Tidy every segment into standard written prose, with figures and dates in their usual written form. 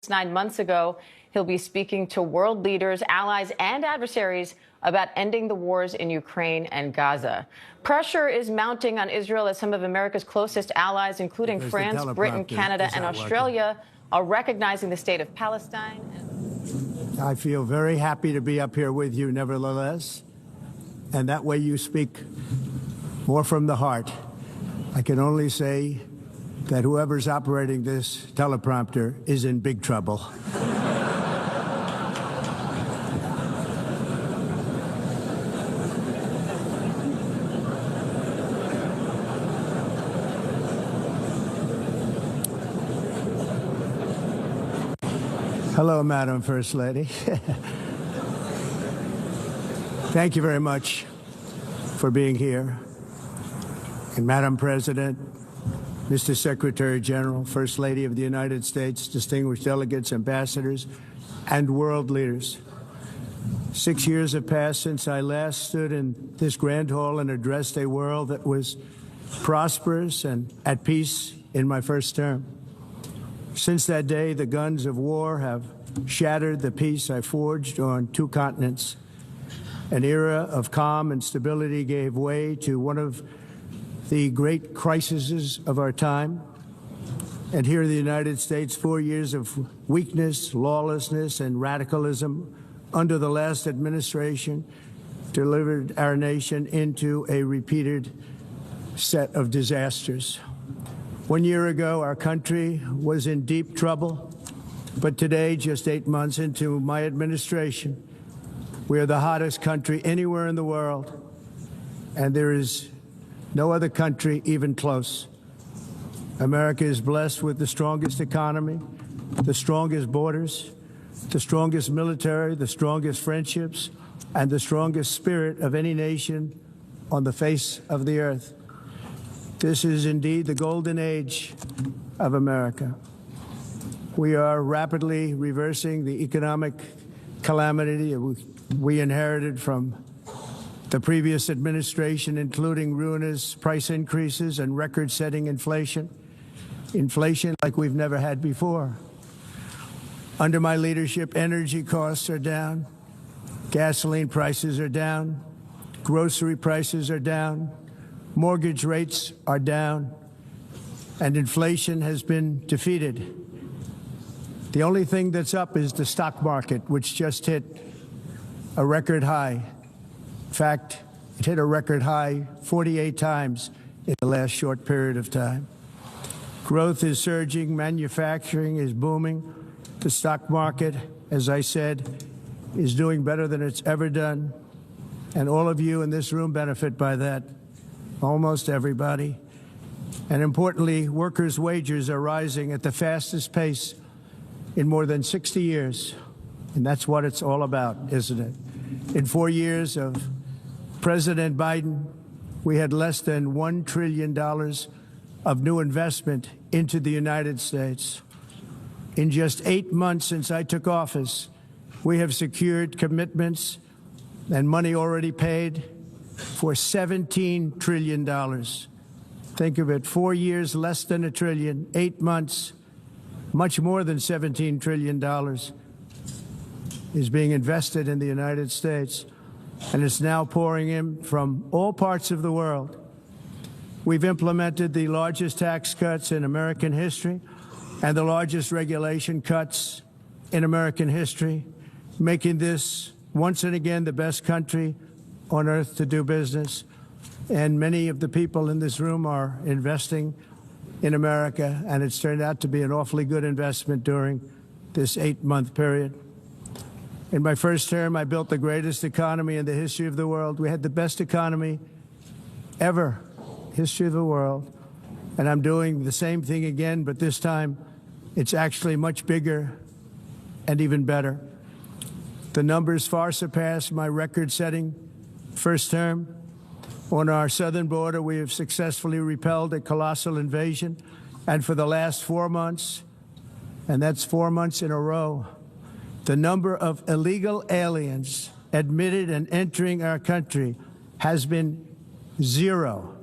9 months ago. He'll be speaking to world leaders, allies, and adversaries about ending the wars in Ukraine and Gaza. Pressure is mounting on Israel as some of America's closest allies, including France, Britain, Canada, and Australia, are recognizing the state of Palestine. I feel very happy to be up here with you, nevertheless, and that way you speak more from the heart. I can only say that whoever's operating this teleprompter is in big trouble. Hello, Madam First Lady. Thank you very much for being here. And Madam President, Mr. Secretary General, First Lady of the United States, distinguished delegates, ambassadors, and world leaders. 6 years have passed since I last stood in this grand hall and addressed a world that was prosperous and at peace in my first term. Since that day, the guns of war have shattered the peace I forged on 2 continents. An era of calm and stability gave way to one of the great crises of our time. And here in the United States, 4 years of weakness, lawlessness, and radicalism under the last administration delivered our nation into a repeated set of disasters. 1 year ago, our country was in deep trouble, but today, just 8 months into my administration, we are the hottest country anywhere in the world, and there is no other country even close. America is blessed with the strongest economy, the strongest borders, the strongest military, the strongest friendships, and the strongest spirit of any nation on the face of the earth. This is indeed the golden age of America. We are rapidly reversing the economic calamity we inherited from the previous administration, including ruinous price increases and record-setting inflation like we've never had before. Under my leadership, energy costs are down, gasoline prices are down, grocery prices are down, mortgage rates are down, and inflation has been defeated. The only thing that's up is the stock market, which just hit a record high. In fact, it hit a record high 48 times in the last short period of time. Growth is surging, manufacturing is booming. The stock market, as I said, is doing better than it's ever done. And all of you in this room benefit by that, almost everybody. And importantly, workers' wages are rising at the fastest pace in more than 60 years. And that's what it's all about, isn't it? In 4 years of President Biden, we had less than $1 trillion of new investment into the United States. In just 8 months since I took office, we have secured commitments and money already paid for $17 trillion. Think of it, 4 years, less than $1 trillion, 8 months, much more than $17 trillion is being invested in the United States, and it's now pouring in from all parts of the world. We've implemented the largest tax cuts in American history and the largest regulation cuts in American history, making this once and again the best country on earth to do business. And many of the people in this room are investing in America, and it's turned out to be an awfully good investment during this 8-month period. In my first term, I built the greatest economy in the history of the world. We had the best economy ever, history of the world. And I'm doing the same thing again, but this time it's actually much bigger and even better. The numbers far surpass my record-setting first term. On our southern border, we have successfully repelled a colossal invasion. And for the last 4 months, and that's 4 months in a row, the number of illegal aliens admitted and entering our country has been 0.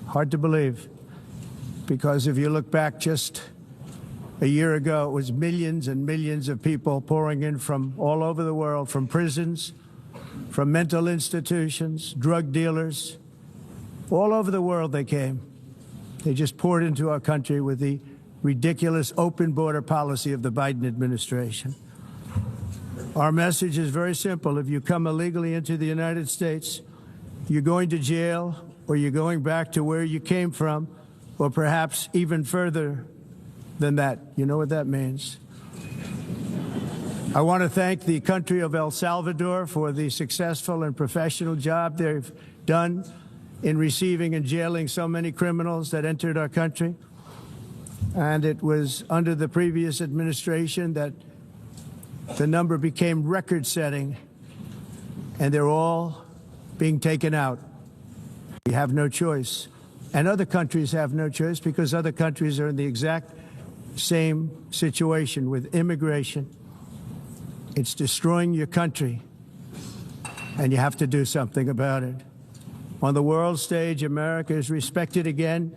Hard to believe, because if you look back just A year ago, it was millions and millions of people pouring in from all over the world, from prisons, from mental institutions, drug dealers. All over the world they came. They just poured into our country with the ridiculous open border policy of the Biden administration. Our message is very simple. If you come illegally into the United States, you're going to jail, or you're going back to where you came from, or perhaps even further than that. You know what that means. I want to thank the country of El Salvador for the successful and professional job they've done in receiving and jailing so many criminals that entered our country. And it was under the previous administration that the number became record-setting, and they're all being taken out. We have no choice. And other countries have no choice, because other countries are in the exact same situation with immigration. It's destroying your country, and you have to do something about it. On the world stage, America is respected again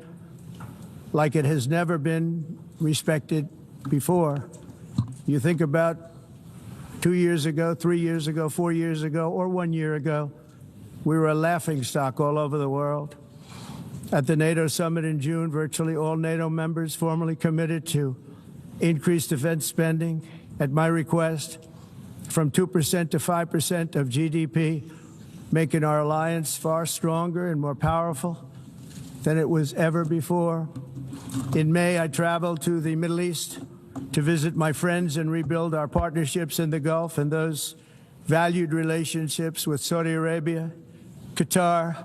like it has never been respected before. You think about 2 years ago, 3 years ago, 4 years ago, or 1 year ago, we were a laughingstock all over the world. At the NATO summit in June, virtually all NATO members formally committed to increase defense spending, at my request, from 2% to 5% of GDP, making our alliance far stronger and more powerful than it was ever before. In May, I traveled to the Middle East to visit my friends and rebuild our partnerships in the Gulf and those valued relationships with Saudi Arabia, Qatar,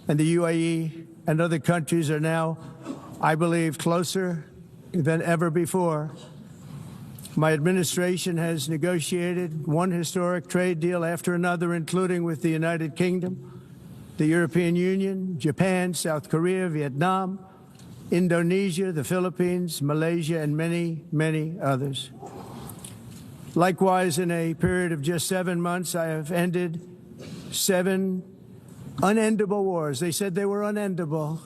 and the UAE, and other countries are now, I believe, closer than ever before. My administration has negotiated one historic trade deal after another, including with the United Kingdom, the European Union, Japan, South Korea, Vietnam, Indonesia, the Philippines, Malaysia, and many, many others. Likewise, in a period of just 7 months, I have ended 7 unendable wars. They said they were unendable.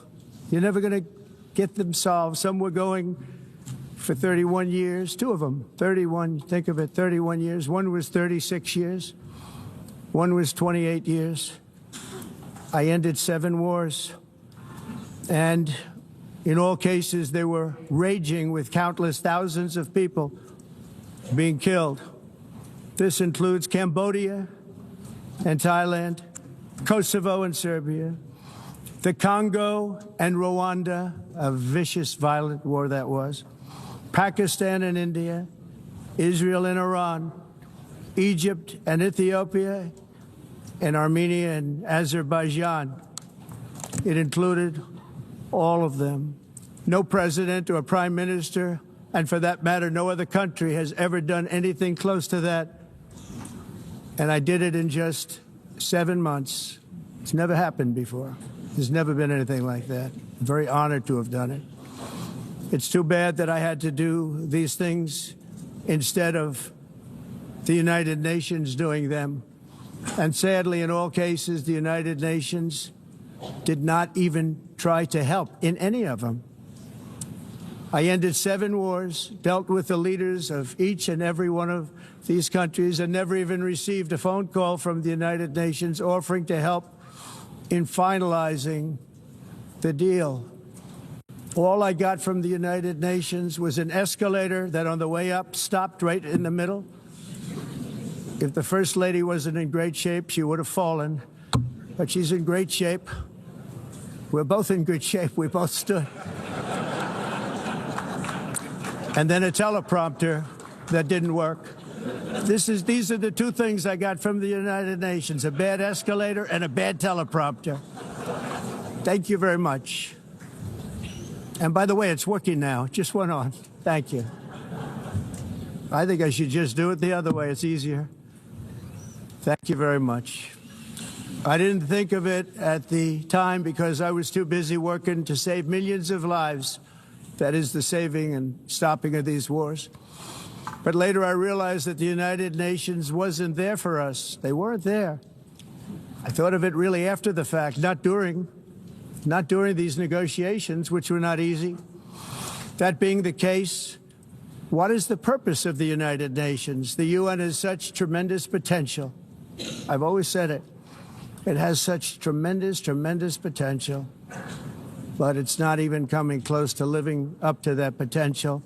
You're never going to get them solved. Some were going for 31 years, 2 of them, 31, think of it, 31 years. One was 36 years. One was 28 years. I ended 7 wars. And in all cases, they were raging with countless thousands of people being killed. This includes Cambodia and Thailand, Kosovo and Serbia, the Congo and Rwanda, a vicious, violent war that was, Pakistan and India, Israel and Iran, Egypt and Ethiopia, and Armenia and Azerbaijan. It included all of them. No president or prime minister, and for that matter, no other country has ever done anything close to that. And I did it in just 7 months. It's never happened before. There's never been anything like that. I'm very honored to have done it. It's too bad that I had to do these things instead of the United Nations doing them. And sadly, in all cases, the United Nations did not even try to help in any of them. I ended 7 wars, dealt with the leaders of each and every one of these countries, and never even received a phone call from the United Nations offering to help in finalizing the deal. All I got from the United Nations was an escalator that on the way up stopped right in the middle. If the First Lady wasn't in great shape, she would have fallen. But she's in great shape. We're both in good shape. We both stood. And then a teleprompter that didn't work. These are the 2 things I got from the United Nations, a bad escalator and a bad teleprompter. Thank you very much. And by the way, it's working now. It just went on. Thank you. I think I should just do it the other way. It's easier. Thank you very much. I didn't think of it at the time because I was too busy working to save millions of lives. That is the saving and stopping of these wars. But later I realized that the United Nations wasn't there for us. They weren't there. I thought of it really after the fact, not during these negotiations, which were not easy. That being the case, What is the purpose of the United Nations? The UN has such tremendous potential. I've always said it. It has such tremendous, tremendous potential, but it's not even coming close to living up to that potential.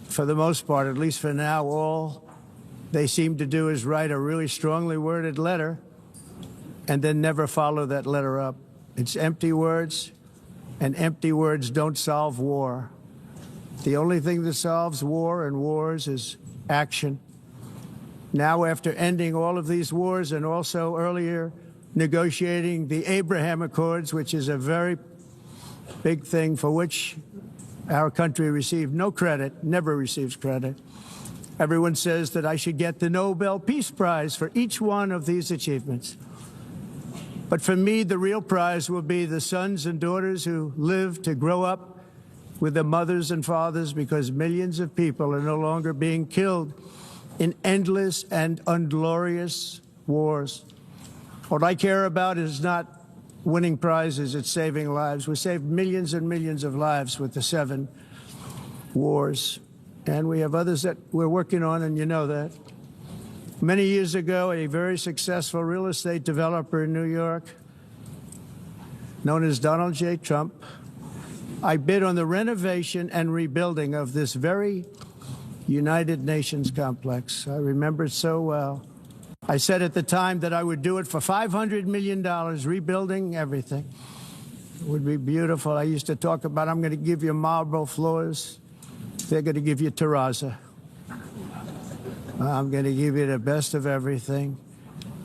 For the most part, at least for now, all they seem to do is write a really strongly worded letter and then never follow that letter up. It's empty words, and empty words don't solve war. The only thing that solves war and wars is action. Now, after ending all of these wars and also earlier negotiating the Abraham Accords, which is a very big thing for which our country received no credit, never receives credit. Everyone says that I should get the Nobel Peace Prize for each one of these achievements. But for me, the real prize will be the sons and daughters who live to grow up with their mothers and fathers, because millions of people are no longer being killed in endless and unglorious wars. What I care about is not winning prizes, it's saving lives. We saved millions and millions of lives with the 7 wars. And we have others that we're working on, and you know that. Many years ago, a very successful real estate developer in New York, known as Donald J. Trump, I bid on the renovation and rebuilding of this very United Nations complex. I remember it so well. I said at the time that I would do it for $500 million, rebuilding everything. It would be beautiful. I used to talk about, I'm going to give you marble floors. They're going to give you terrazzo. I'm going to give you the best of everything.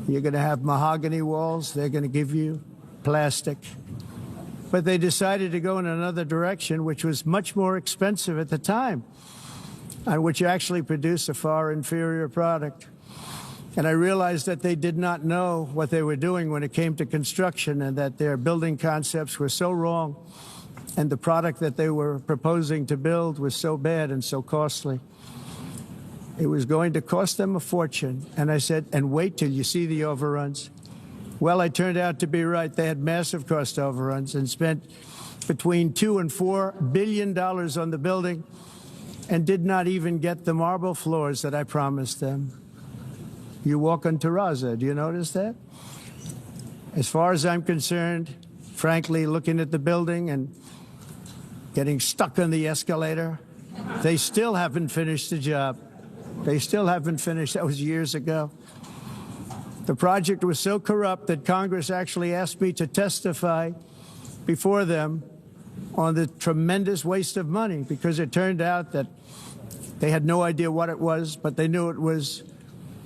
You're going to have mahogany walls. They're going to give you plastic. But they decided to go in another direction, which was much more expensive at the time, and which actually produced a far inferior product. And I realized that they did not know what they were doing when it came to construction, and that their building concepts were so wrong, and the product that they were proposing to build was so bad and so costly. It was going to cost them a fortune. And I said, and wait till you see the overruns. Well, I turned out to be right. They had massive cost overruns and spent between $2 and $4 billion on the building and did not even get the marble floors that I promised them. You walk on terrazzo. Do you notice that? As far as I'm concerned, frankly, looking at the building and getting stuck on the escalator, they still haven't finished the job. They still haven't finished. That was years ago. The project was so corrupt that Congress actually asked me to testify before them on the tremendous waste of money, because it turned out that they had no idea what it was, but they knew it was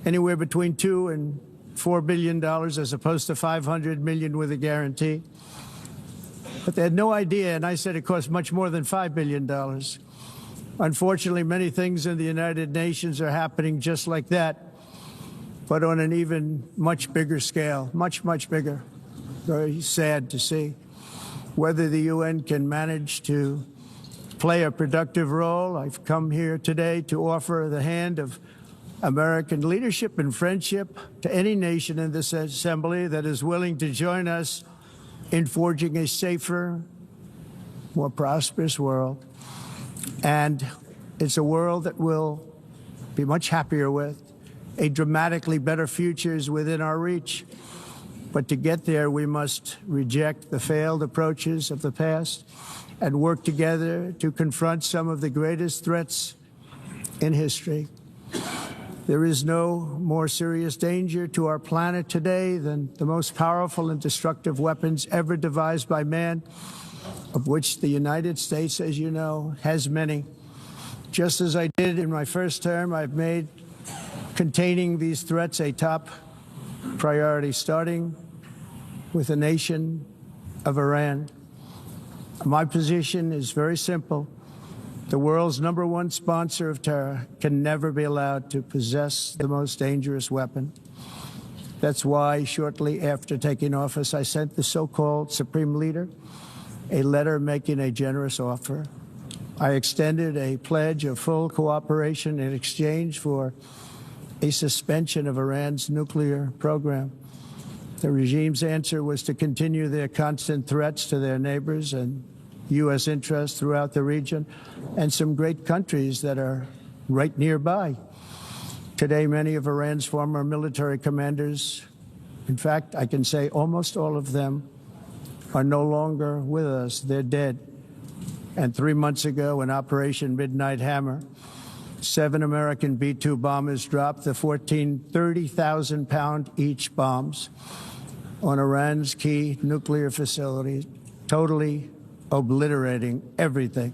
anywhere between $2 and $4 billion as opposed to $500 million with a guarantee. But they had no idea, and I said it cost much more than $5 billion. Unfortunately, many things in the United Nations are happening just like that, but on an even much bigger scale, much, much bigger. Very sad to see. Whether the UN can manage to play a productive role, I've come here today to offer the hand of American leadership and friendship to any nation in this assembly that is willing to join us in forging a safer, more prosperous world. And it's a world that we'll be much happier with. A dramatically better future is within our reach. But to get there, we must reject the failed approaches of the past and work together to confront some of the greatest threats in history. There is no more serious danger to our planet today than the most powerful and destructive weapons ever devised by man, of which the United States, as you know, has many. Just as I did in my first term, I've made containing these threats a top priority, starting with the nation of Iran. My position is very simple. The world's #1 sponsor of terror can never be allowed to possess the most dangerous weapon. That's why, shortly after taking office, I sent the so-called Supreme Leader a letter making a generous offer. I extended a pledge of full cooperation in exchange for a suspension of Iran's nuclear program. The regime's answer was to continue their constant threats to their neighbors and U.S. interests throughout the region, and some great countries that are right nearby. Today, many of Iran's former military commanders, in fact, I can say almost all of them, are no longer with us. They're dead. And 3 months ago, in Operation Midnight Hammer, 7 American B-2 bombers dropped the 14 30,000-pound each bombs on Iran's key nuclear facilities, totally obliterating everything.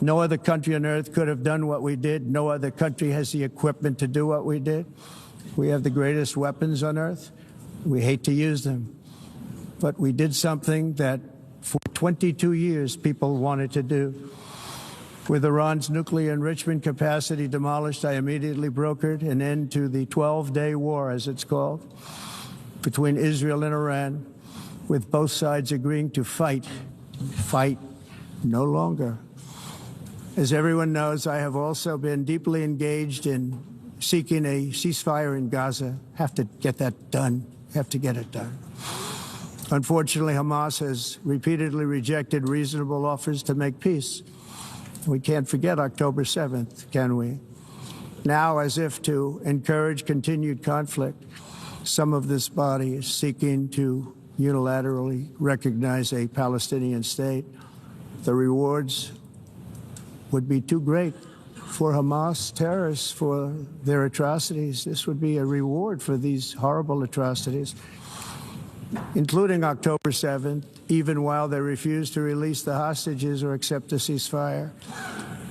No other country on earth could have done what we did. No other country has the equipment to do what we did. We have the greatest weapons on earth. We hate to use them. But we did something that for 22 years people wanted to do. With Iran's nuclear enrichment capacity demolished, I immediately brokered an end to the 12-day war, as it's called, between Israel and Iran, with both sides agreeing to fight no longer. As everyone knows, I have also been deeply engaged in seeking a ceasefire in Gaza. Have to get that done. Have to get it done. Unfortunately, Hamas has repeatedly rejected reasonable offers to make peace. We can't forget October 7th, can we? Now, as if to encourage continued conflict, some of this body is seeking to unilaterally recognize a Palestinian state. The rewards would be too great for Hamas terrorists for their atrocities. This would be a reward for these horrible atrocities, including October 7th, even while they refuse to release the hostages or accept a ceasefire.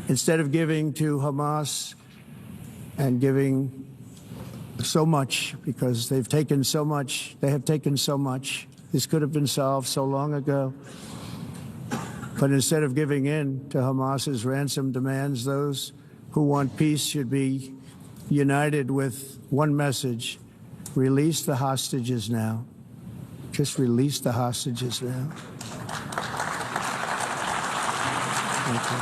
Instead of giving to Hamas and giving so much, because they've taken so much, they have taken so much. This could have been solved so long ago. But instead of giving in to Hamas's ransom demands, those who want peace should be united with one message: release the hostages now. Just release the hostages now. Thank you.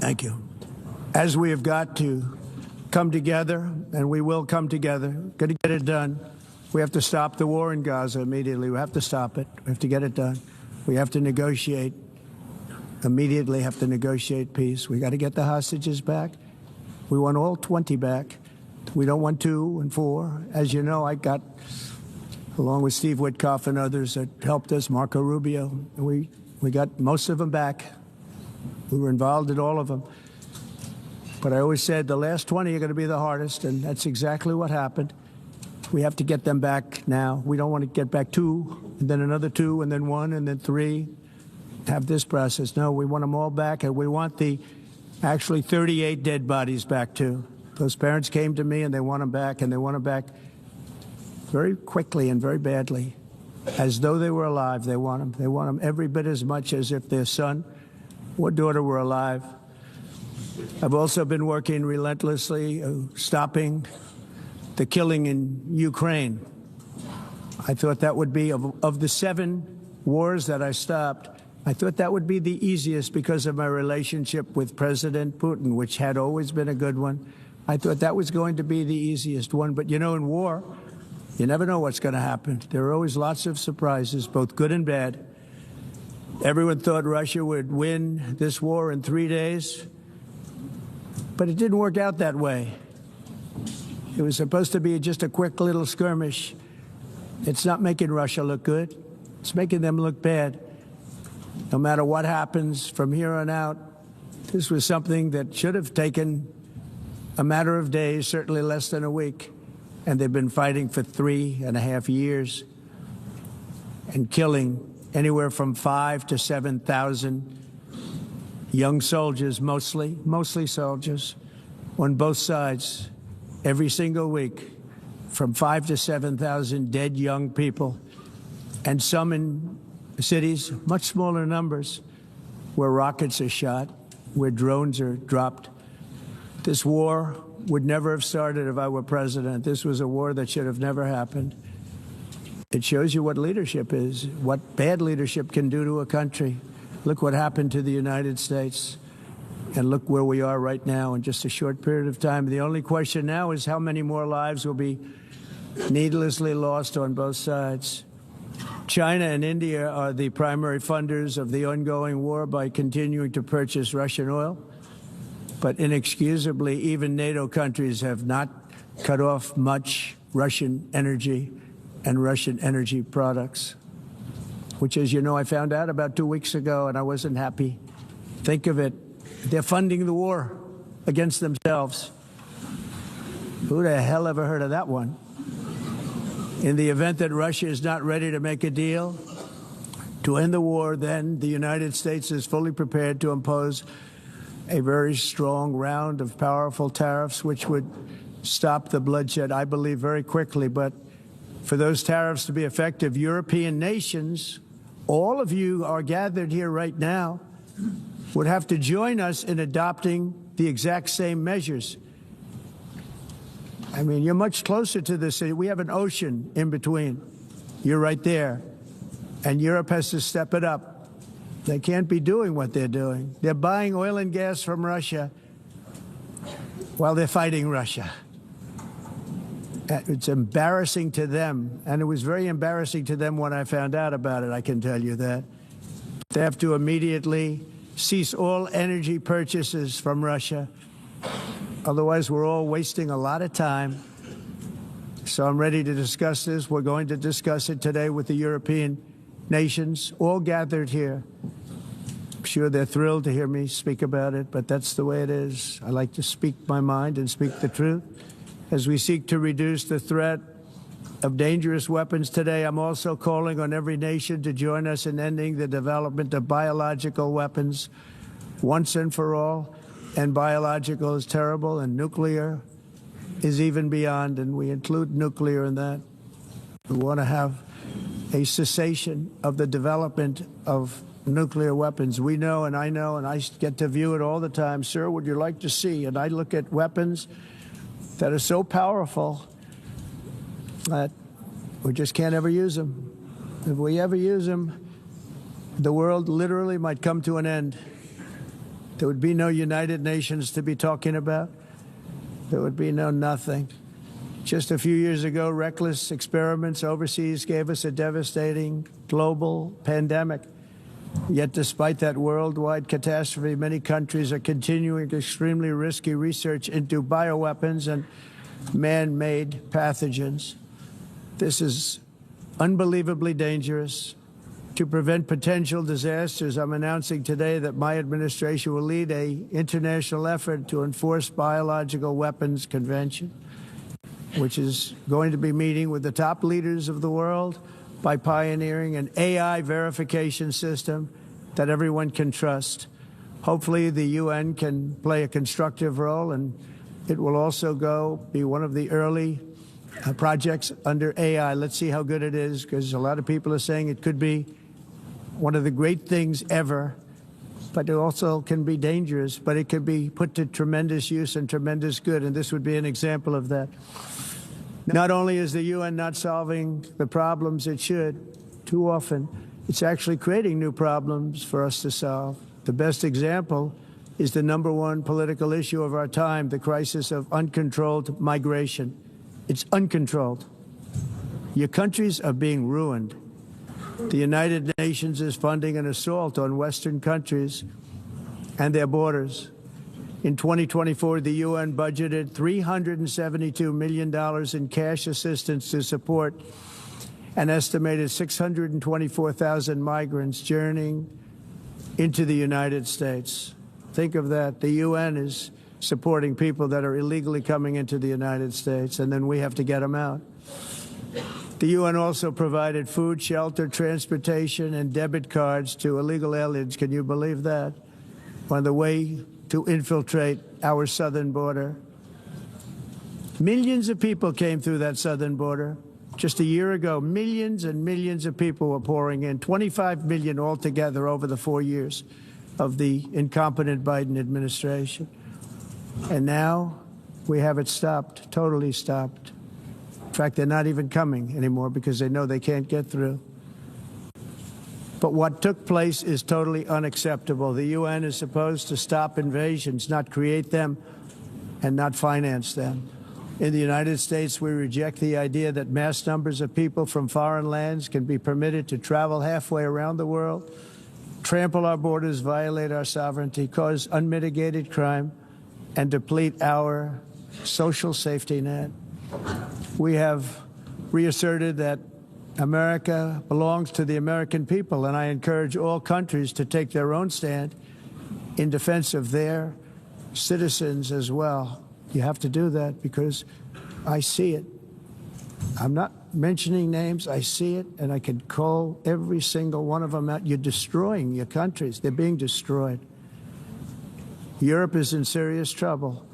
Thank you. As we have got to come together, and we will come together, got to get it done. We have to stop the war in Gaza immediately. We have to stop it. We have to get it done. We have to negotiate, immediately have to negotiate peace. We got to get the hostages back. We want all 20 back. We don't want 2 and 4. As you know, I got, along with Steve Witkoff and others that helped us, Marco Rubio, we got most of them back. We were involved in all of them. But I always said the last 20 are going to be the hardest, and that's exactly what happened. We have to get them back now. We don't want to get back 2, and then another 2, and then 1, and then 3, have this process. No, we want them all back, and we want the actually 38 dead bodies back, too. Those parents came to me, and they want them back, and they want them back very quickly and very badly, as though they were alive. They want them. They want them every bit as much as if their son or daughter were alive. I've also been working relentlessly, stopping the killing in Ukraine. I thought that would be, of the 7 wars that I stopped, I thought that would be the easiest because of my relationship with President Putin, which had always been a good one. I thought that was going to be the easiest one. But, you know, in war, you never know what's going to happen. There are always lots of surprises, both good and bad. Everyone thought Russia would win this war in 3 days, but it didn't work out that way. It was supposed to be just a quick little skirmish. It's not making Russia look good. It's making them look bad. No matter what happens from here on out, this was something that should have taken a matter of days, certainly less than a week. And they've been fighting for 3.5 years and killing anywhere from 5,000 to 7,000 young soldiers, mostly soldiers, on both sides, every single week, from 5,000 to 7,000 dead young people, and some in cities, much smaller numbers, where rockets are shot, where drones are dropped. This war would never have started if I were president. This was a war that should have never happened. It shows you what leadership is, what bad leadership can do to a country. Look what happened to the United States, and look where we are right now in just a short period of time. The only question now is how many more lives will be needlessly lost on both sides. China and India are the primary funders of the ongoing war by continuing to purchase Russian oil. But inexcusably, even NATO countries have not cut off much Russian energy and Russian energy products, which, as you know, I found out about 2 weeks ago, and I wasn't happy. Think of it. They're funding the war against themselves. Who the hell ever heard of that one? In the event that Russia is not ready to make a deal to end the war, then the United States is fully prepared to impose a very strong round of powerful tariffs, which would stop the bloodshed, I believe, very quickly. But for those tariffs to be effective, European nations, all of you are gathered here right now, would have to join us in adopting the exact same measures. I mean, you're much closer to this. We have an ocean in between. You're right there. And Europe has to step it up. They can't be doing what they're doing. They're buying oil and gas from Russia while they're fighting Russia. It's embarrassing to them. And it was very embarrassing to them when I found out about it, I can tell you that. They have to immediately cease all energy purchases from Russia. Otherwise, we're all wasting a lot of time. So I'm ready to discuss this. We're going to discuss it today with the European nations, all gathered here. I'm sure they're thrilled to hear me speak about it, but that's the way it is. I like to speak my mind and speak the truth. As we seek to reduce the threat of dangerous weapons today, I'm also calling on every nation to join us in ending the development of biological weapons once and for all. And biological is terrible, and nuclear is even beyond, and we include nuclear in that. We want to have a cessation of the development of nuclear weapons. We know, and I get to view it all the time. Sir, would you like to see? And I look at weapons that are so powerful that we just can't ever use them. If we ever use them, the world literally might come to an end. There would be no United Nations to be talking about. There would be no nothing. Just a few years ago, reckless experiments overseas gave us a devastating global pandemic. Yet despite that worldwide catastrophe, many countries are continuing extremely risky research into bioweapons and man-made pathogens. This is unbelievably dangerous. To prevent potential disasters, I'm announcing today that my administration will lead an international effort to enforce biological weapons convention, which is going to be meeting with the top leaders of the world by pioneering an AI verification system that everyone can trust. Hopefully, the UN can play a constructive role, and it will also be one of the early projects under AI. Let's see how good it is, because a lot of people are saying it could be one of the great things ever, but it also can be dangerous, but it could be put to tremendous use and tremendous good, and this would be an example of that. Not only is the UN not solving the problems it should, too often, it's actually creating new problems for us to solve. The best example is the #1 political issue of our time, the crisis of uncontrolled migration. It's uncontrolled. Your countries are being ruined. The United Nations is funding an assault on Western countries and their borders. In 2024, the UN budgeted $372 million in cash assistance to support an estimated 624,000 migrants journeying into the United States. Think of that. The UN is supporting people that are illegally coming into the United States, and then we have to get them out. The UN also provided food, shelter, transportation, and debit cards to illegal aliens. Can you believe that? On the way to infiltrate our southern border. Millions of people came through that southern border. Just a year ago, millions and millions of people were pouring in, 25 million altogether over the 4 years of the incompetent Biden administration. And now we have it stopped, totally stopped. In fact, they're not even coming anymore because they know they can't get through. But what took place is totally unacceptable. The UN is supposed to stop invasions, not create them and not finance them. In the United States, we reject the idea that mass numbers of people from foreign lands can be permitted to travel halfway around the world, trample our borders, violate our sovereignty, cause unmitigated crime, and deplete our social safety net. We have reasserted that America belongs to the American people, and I encourage all countries to take their own stand in defense of their citizens as well. You have to do that because I see it. I'm not mentioning names. I see it, and I can call every single one of them out. You're destroying your countries. They're being destroyed. Europe is in serious trouble.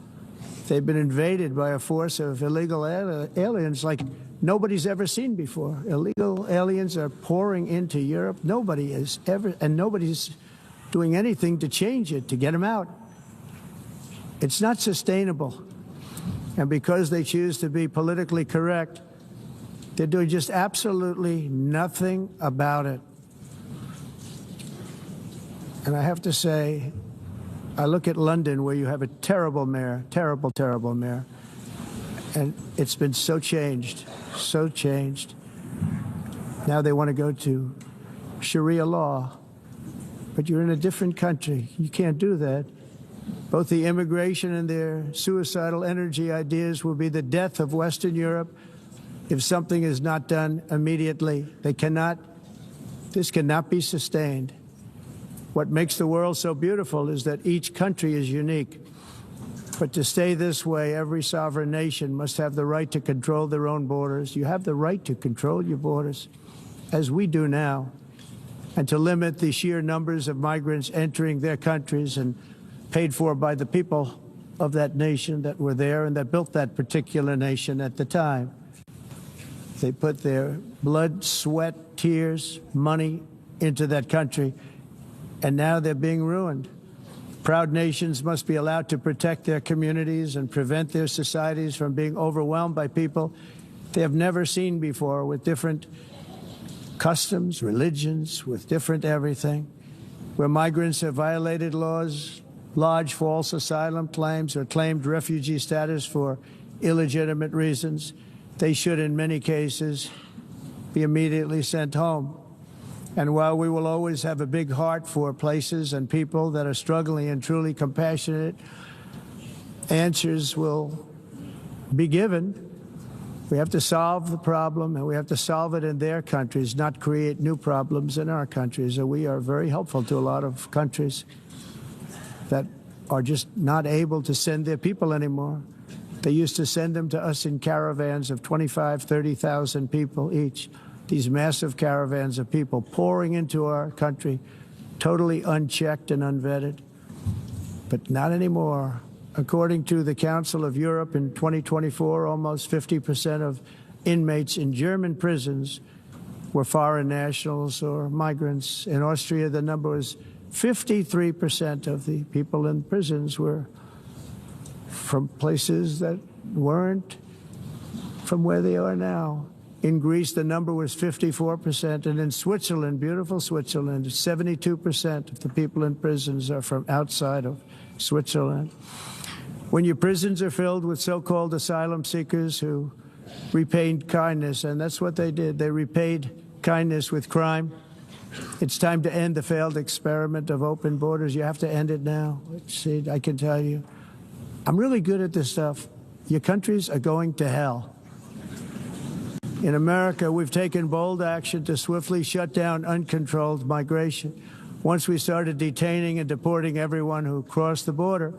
They've been invaded by a force of illegal aliens like nobody's ever seen before. Illegal aliens are pouring into Europe. Nobody is ever, and nobody's doing anything to change it, to get them out. It's not sustainable. And because they choose to be politically correct, they're doing just absolutely nothing about it. And I have to say, I look at London, where you have a terrible mayor, terrible, terrible mayor, and it's been so changed, so changed. Now they want to go to Sharia law, but you're in a different country. You can't do that. Both the immigration and their suicidal energy ideas will be the death of Western Europe if something is not done immediately. This cannot be sustained. What makes the world so beautiful is that each country is unique. But to stay this way, every sovereign nation must have the right to control their own borders. You have the right to control your borders, as we do now, and to limit the sheer numbers of migrants entering their countries and paid for by the people of that nation that were there and that built that particular nation at the time. They put their blood, sweat, tears, money into that country, and now they're being ruined. Proud nations must be allowed to protect their communities and prevent their societies from being overwhelmed by people they have never seen before, with different customs, religions, with different everything. Where migrants have violated laws, lodged false asylum claims, or claimed refugee status for illegitimate reasons, they should, in many cases, be immediately sent home. And while we will always have a big heart for places and people that are struggling and truly compassionate, answers will be given. We have to solve the problem, and we have to solve it in their countries, not create new problems in our countries. And we are very helpful to a lot of countries that are just not able to send their people anymore. They used to send them to us in caravans of 25,000, 30,000 people each. These massive caravans of people pouring into our country, totally unchecked and unvetted. But not anymore. According to the Council of Europe, in 2024, almost 50% of inmates in German prisons were foreign nationals or migrants. In Austria, the number was 53% of the people in prisons were from places that weren't from where they are now. In Greece, the number was 54%, and in Switzerland, beautiful Switzerland, 72% of the people in prisons are from outside of Switzerland. When your prisons are filled with so-called asylum seekers who repaid kindness, and that's what they did, they repaid kindness with crime. It's time to end the failed experiment of open borders. You have to end it now. See, I can tell you, I'm really good at this stuff. Your countries are going to hell. In America, we've taken bold action to swiftly shut down uncontrolled migration. Once we started detaining and deporting everyone who crossed the border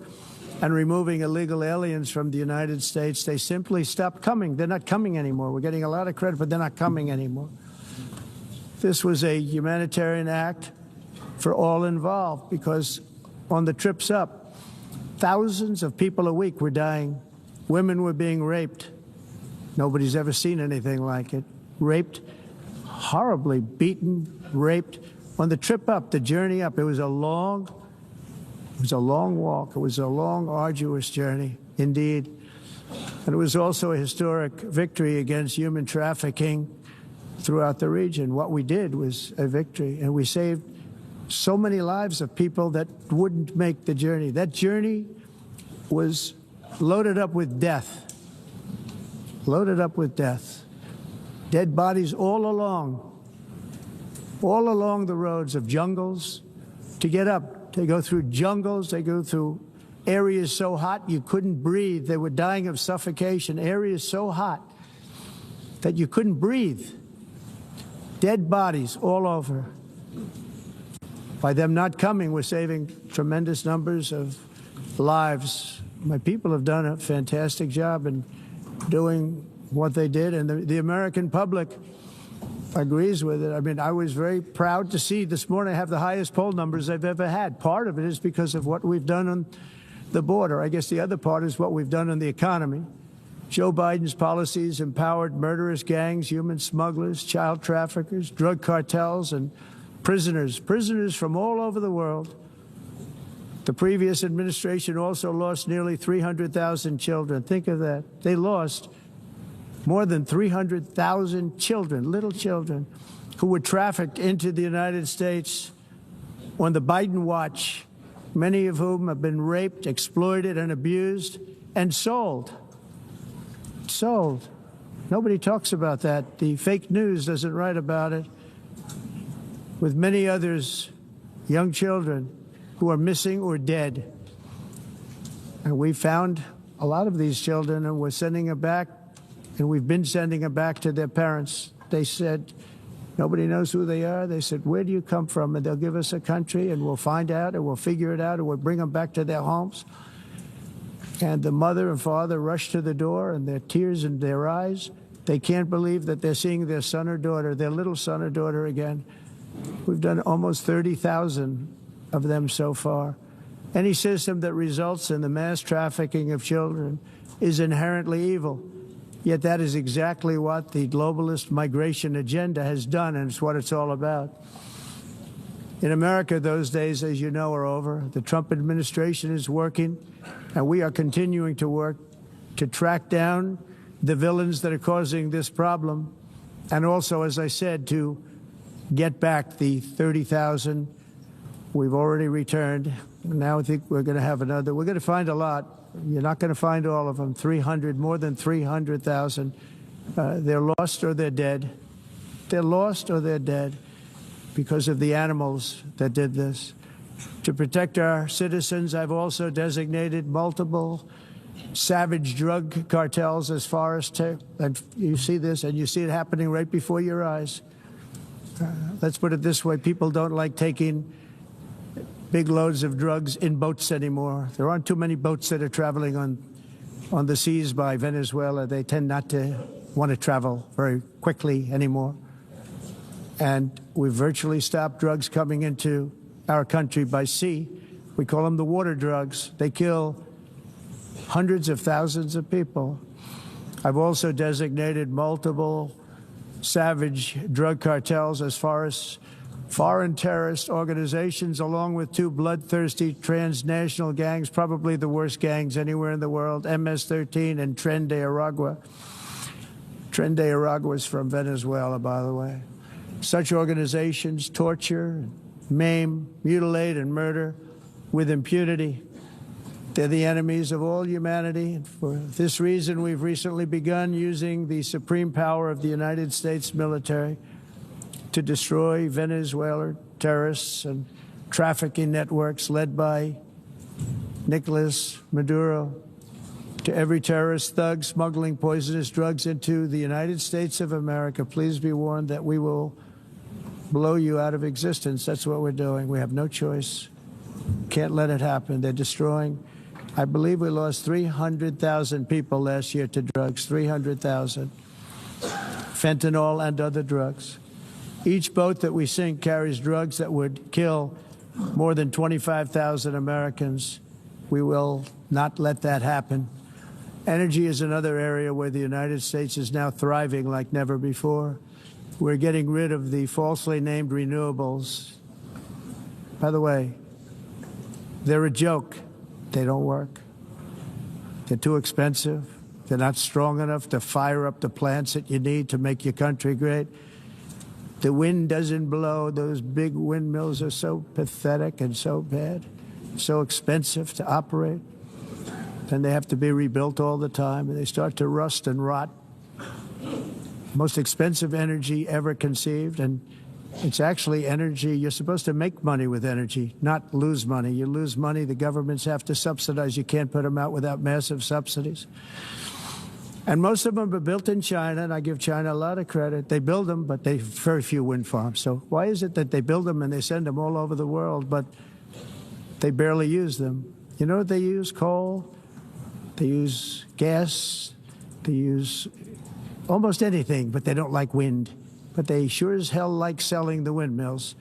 and removing illegal aliens from the United States, they simply stopped coming. They're not coming anymore. We're getting a lot of credit, but they're not coming anymore. This was a humanitarian act for all involved, because on the trips up, thousands of people a week were dying. Women were being raped. Nobody's ever seen anything like it. Raped, horribly beaten, raped. On the trip up, the journey up, it was a long walk. It was a long, arduous journey, indeed. And it was also a historic victory against human trafficking throughout the region. What we did was a victory, and we saved so many lives of people that wouldn't make the journey. That journey was loaded up with death. loaded up with death. Dead bodies all along the roads of jungles to get up. They go through jungles, they go through areas so hot you couldn't breathe. They were dying of suffocation, areas so hot that you couldn't breathe. Dead bodies all over. By them not coming, we're saving tremendous numbers of lives. My people have done a fantastic job in doing what they did, and the American public agrees with it. I mean, I was very proud to see this morning I have the highest poll numbers I've ever had. Part of it is because of what we've done on the border. I guess the other part is what we've done on the economy. Joe Biden's policies empowered murderous gangs, human smugglers, child traffickers, drug cartels, and prisoners from all over the world. The previous administration also lost nearly 300,000 children. Think of that. They lost more than 300,000 children, little children, who were trafficked into the United States on the Biden watch, many of whom have been raped, exploited, and abused, and sold. Sold. Nobody talks about that. The fake news doesn't write about it. With many others, young children who are missing or dead. And we found a lot of these children, and we're sending them back, and we've been sending them back to their parents. They said, nobody knows who they are. They said, where do you come from? And they'll give us a country, and we'll find out, and we'll figure it out, and we'll bring them back to their homes. And the mother and father rush to the door, and their tears in their eyes. They can't believe that they're seeing their son or daughter, their little son or daughter again. We've done almost 30,000 of them so far. Any system that results in the mass trafficking of children is inherently evil. Yet that is exactly what the globalist migration agenda has done, and it's what it's all about. In America, those days, as you know, are over. The Trump administration is working, and we are continuing to work to track down the villains that are causing this problem, and also, as I said, to get back the 30,000 we've already returned. Now I think we're going to have another. We're going to find a lot. You're not going to find all of them. 300, more than 300,000. They're lost or they're dead. They're lost or they're dead because of the animals that did this. To protect our citizens, I've also designated multiple savage drug cartels as far as and you see this, and you see it happening right before your eyes. Let's put it this way. People don't like taking big loads of drugs in boats anymore. There aren't too many boats that are traveling on the seas by Venezuela. They tend not to want to travel very quickly anymore. And we've virtually stopped drugs coming into our country by sea. We call them the water drugs. They kill hundreds of thousands of people. I've also designated multiple savage drug cartels as far as foreign terrorist organizations, along with two bloodthirsty transnational gangs, probably the worst gangs anywhere in the world, MS-13 and Tren de Aragua. Tren de Aragua is from Venezuela, by the way. Such organizations torture, maim, mutilate, and murder with impunity. They're the enemies of all humanity. And for this reason, we've recently begun using the supreme power of the United States military to destroy Venezuelan terrorists and trafficking networks led by Nicolas Maduro. To every terrorist thug smuggling poisonous drugs into the United States of America, please be warned that we will blow you out of existence. That's what we're doing. We have no choice. Can't let it happen. They're destroying. I believe we lost 300,000 people last year to drugs, 300,000. Fentanyl and other drugs. Each boat that we sink carries drugs that would kill more than 25,000 Americans. We will not let that happen. Energy is another area where the United States is now thriving like never before. We're getting rid of the falsely named renewables. By the way, they're a joke. They don't work. They're too expensive. They're not strong enough to fire up the plants that you need to make your country great. The wind doesn't blow. Those big windmills are so pathetic and so bad, so expensive to operate. And they have to be rebuilt all the time, and they start to rust and rot most expensive energy ever conceived, and it's actually energy. You're supposed to make money with energy, not lose money. You lose money, the governments have to subsidize. You can't put them out without massive subsidies. And most of them are built in China, and I give China a lot of credit. They build them, but they very few wind farms. So why is it that they build them and they send them all over the world, but they barely use them? You know what they use? Coal. They use gas. They use almost anything, but they don't like wind. But they sure as hell like selling the windmills.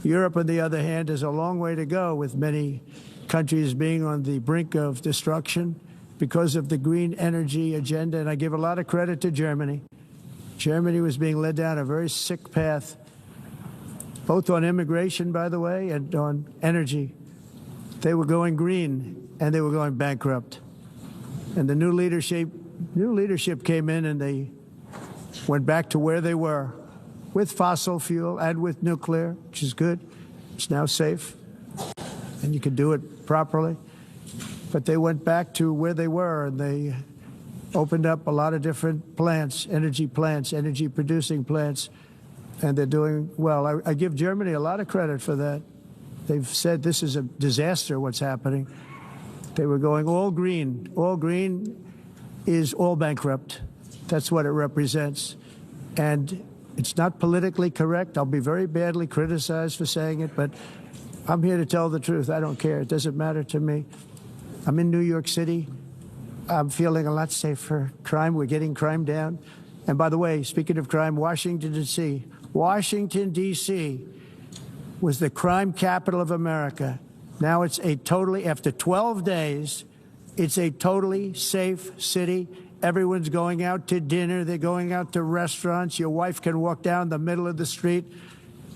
Europe, on the other hand, has a long way to go, with many countries being on the brink of destruction because of the green energy agenda. And I give a lot of credit to Germany. Germany was being led down a very sick path, both on immigration, by the way, and on energy. They were going green, and they were going bankrupt. And the new leadership came in, and they went back to where they were, with fossil fuel and with nuclear, which is good. It's now safe, and you can do it properly. But they went back to where they were, and they opened up a lot of different plants, energy-producing plants, and they're doing well. I give Germany a lot of credit for that. They've said this is a disaster, what's happening. They were going all green. All green is all bankrupt. That's what it represents. And it's not politically correct. I'll be very badly criticized for saying it, but I'm here to tell the truth. I don't care. It doesn't matter to me. I'm in New York City. I'm feeling a lot safer. Crime, we're getting crime down. And by the way, speaking of crime, Washington, D.C. Washington, D.C. was the crime capital of America. Now it's after 12 days, it's a totally safe city. Everyone's going out to dinner. They're going out to restaurants. Your wife can walk down the middle of the street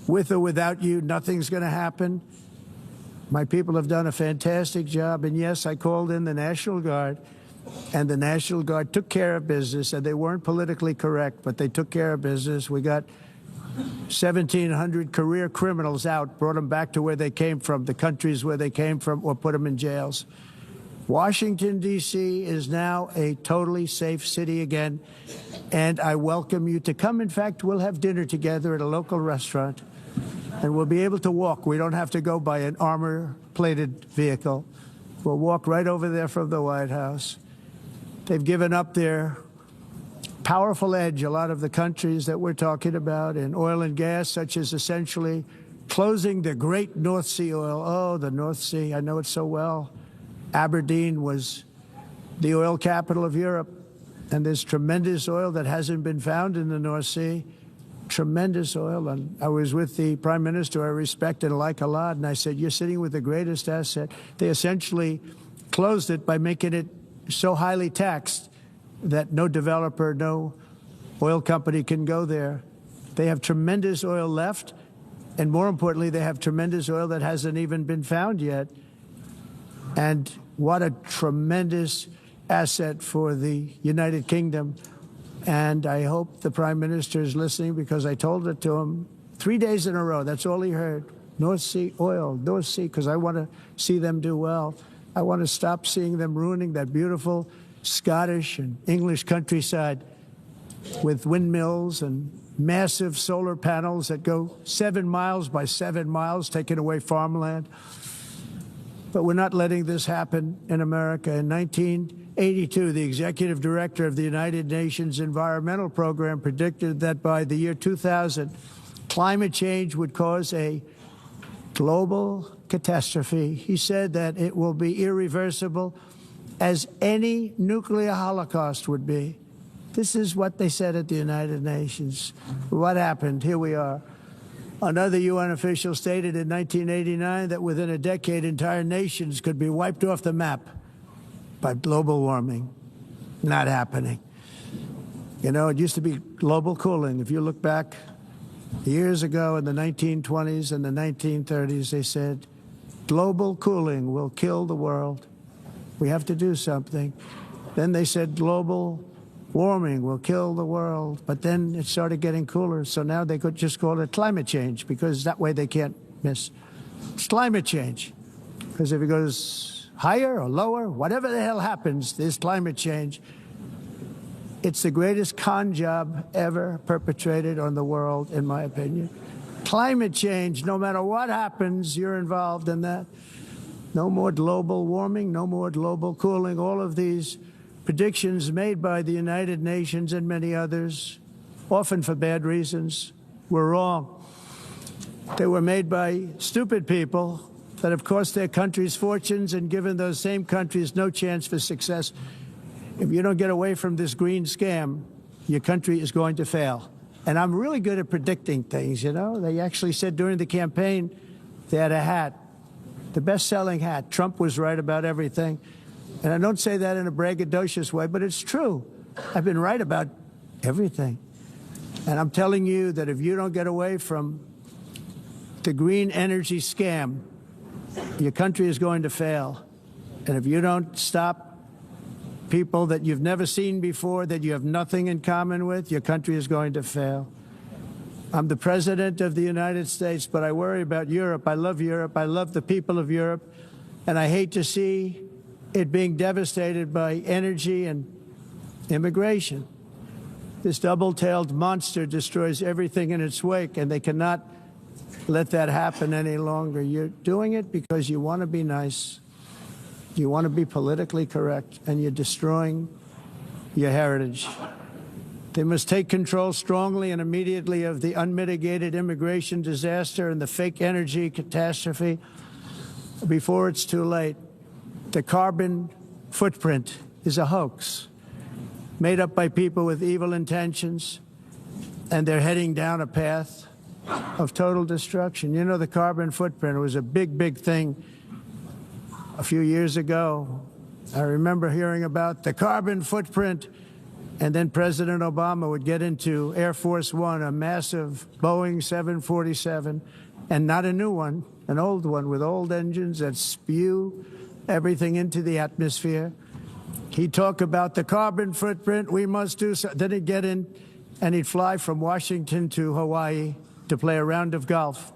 with or without you. Nothing's going to happen. My people have done a fantastic job. And yes, I called in the National Guard, and the National Guard took care of business, and they weren't politically correct, but they took care of business. We got 1,700 career criminals out, brought them back to where they came from, the countries where they came from, or put them in jails. Washington, D.C. is now a totally safe city again, and I welcome you to come. In fact, we'll have dinner together at a local restaurant, and we'll be able to walk. We don't have to go by an armor-plated vehicle. We'll walk right over there from the White House. They've given up their powerful edge, a lot of the countries that we're talking about, in oil and gas, such as essentially closing the great North Sea oil. Oh, the North Sea, I know it so well. Aberdeen was the oil capital of Europe, and there's tremendous oil that hasn't been found in the North Sea. Tremendous oil. And I was with the Prime Minister I respect and like a lot, and I said, you're sitting with the greatest asset. They essentially closed it by making it so highly taxed that no developer, no oil company can go there. They have tremendous oil left, and more importantly, they have tremendous oil that hasn't even been found yet. And what a tremendous asset for the United Kingdom. And I hope the Prime Minister is listening, because I told it to him 3 days in a row. That's all he heard. North Sea oil, North Sea, because I want to see them do well. I want to stop seeing them ruining that beautiful Scottish and English countryside with windmills and massive solar panels that go 7 miles by 7 miles, taking away farmland. But we're not letting this happen in America. In 1982, the executive director of the United Nations Environmental Program predicted that by the year 2000, climate change would cause a global catastrophe. He said that it will be irreversible, as any nuclear holocaust would be. This is what they said at the United Nations. What happened? Here we are. Another UN official stated in 1989 that within a decade, entire nations could be wiped off the map by global warming. Not happening. You know, it used to be global cooling. If you look back years ago in the 1920s and the 1930s, they said, global cooling will kill the world. We have to do something. Then they said global warming will kill the world, but then it started getting cooler, so now they could just call it climate change, because that way they can't miss. It's climate change, because if it goes higher or lower, whatever the hell happens, there's climate change. It's the greatest con job ever perpetrated on the world, in my opinion. Climate change, no matter what happens, you're involved in that. No more global warming, no more global cooling. All of these predictions made by the United Nations and many others, often for bad reasons, were wrong. They were made by stupid people that have cost their countries fortunes and given those same countries no chance for success. If you don't get away from this green scam, your country is going to fail. And I'm really good at predicting things, you know. They actually said during the campaign, they had a hat, the best-selling hat. Trump was right about everything. And I don't say that in a braggadocious way, but it's true. I've been right about everything. And I'm telling you that if you don't get away from the green energy scam, your country is going to fail. And if you don't stop people that you've never seen before, that you have nothing in common with, your country is going to fail. I'm the president of the United States, but I worry about Europe. I love Europe. I love the people of Europe. And I hate to see it being devastated by energy and immigration. This double-tailed monster destroys everything in its wake, and they cannot let that happen any longer. You're doing it because you want to be nice. You want to be politically correct, and you're destroying your heritage. They must take control strongly and immediately of the unmitigated immigration disaster and the fake energy catastrophe before it's too late. The carbon footprint is a hoax made up by people with evil intentions, and they're heading down a path of total destruction. You know, the carbon footprint was a big, big thing a few years ago. I remember hearing about the carbon footprint, and then President Obama would get into Air Force One, a massive Boeing 747, and not a new one, an old one with old engines that spew everything into the atmosphere. He'd talk about the carbon footprint, we must do so. Then he'd get in and he'd fly from Washington to Hawaii to play a round of golf.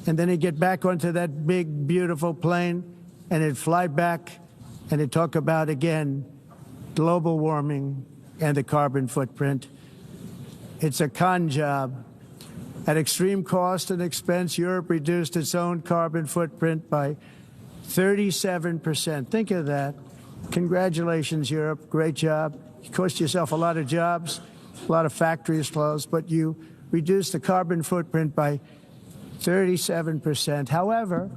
And then he'd get back onto that big, beautiful plane and he'd fly back and he'd talk about, again, global warming and the carbon footprint. It's a con job. At extreme cost and expense, Europe reduced its own carbon footprint by 37%. Think of that. Congratulations, Europe. Great job. You cost yourself a lot of jobs, a lot of factories closed, but you reduced the carbon footprint by 37%. However,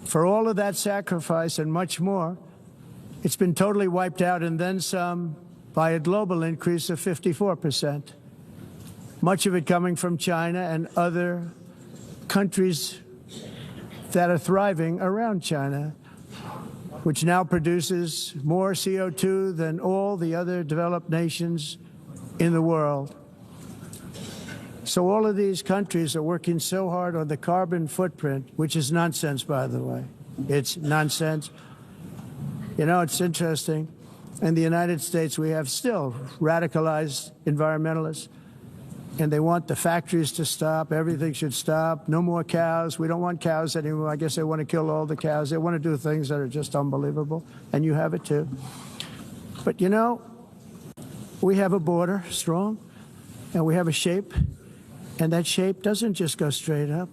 for all of that sacrifice and much more, it's been totally wiped out and then some by a global increase of 54%. Much of it coming from China and other countries that are thriving around China, which now produces more CO2 than all the other developed nations in the world. So all of these countries are working so hard on the carbon footprint, which is nonsense, by the way. It's nonsense. You know, it's interesting. In the United States, we have still radicalized environmentalists, and they want the factories to stop. Everything should stop. No more cows. We don't want cows anymore. I guess they want to kill all the cows. They want to do things that are just unbelievable, and you have it too. But, you know, we have a border, strong, and we have a shape, and that shape doesn't just go straight up.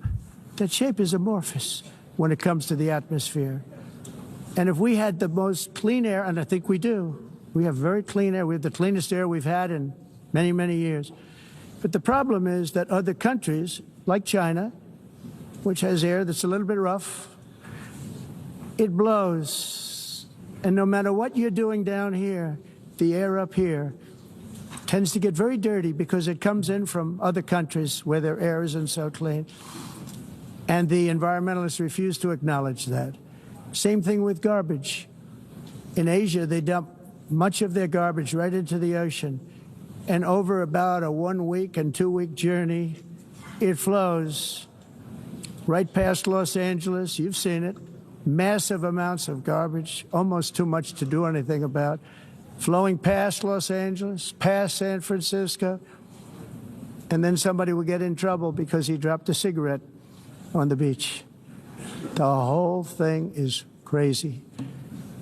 That shape is amorphous when it comes to the atmosphere. And if we had the most clean air, and I think we do, we have very clean air. We have the cleanest air we've had in many, many years. But the problem is that other countries, like China, which has air that's a little bit rough, it blows. And no matter what you're doing down here, the air up here tends to get very dirty because it comes in from other countries where their air isn't so clean. And the environmentalists refuse to acknowledge that. Same thing with garbage. In Asia, they dump much of their garbage right into the ocean. And over about a 1 week and 2 week journey, it flows right past Los Angeles. You've seen it. Massive amounts of garbage, almost too much to do anything about, flowing past Los Angeles, past San Francisco. And then somebody will get in trouble because he dropped a cigarette on the beach. The whole thing is crazy.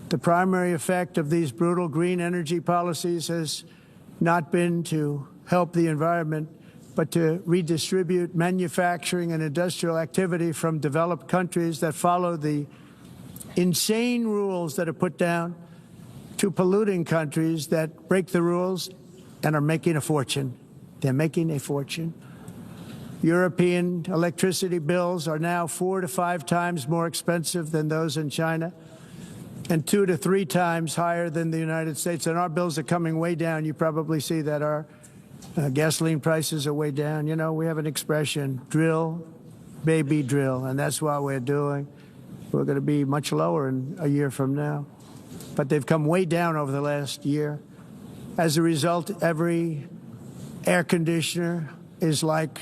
The primary effect of these brutal green energy policies has not been to help the environment, but to redistribute manufacturing and industrial activity from developed countries that follow the insane rules that are put down to polluting countries that break the rules and are making a fortune. They're making a fortune. European electricity bills are now 4 to 5 times more expensive than those in China, and 2 to 3 times higher than the United States. And our bills are coming way down. You probably see that our gasoline prices are way down. You know, we have an expression, drill, baby, drill, and that's what we're doing. We're going to be much lower in a year from now. But they've come way down over the last year. As a result, every air conditioner is like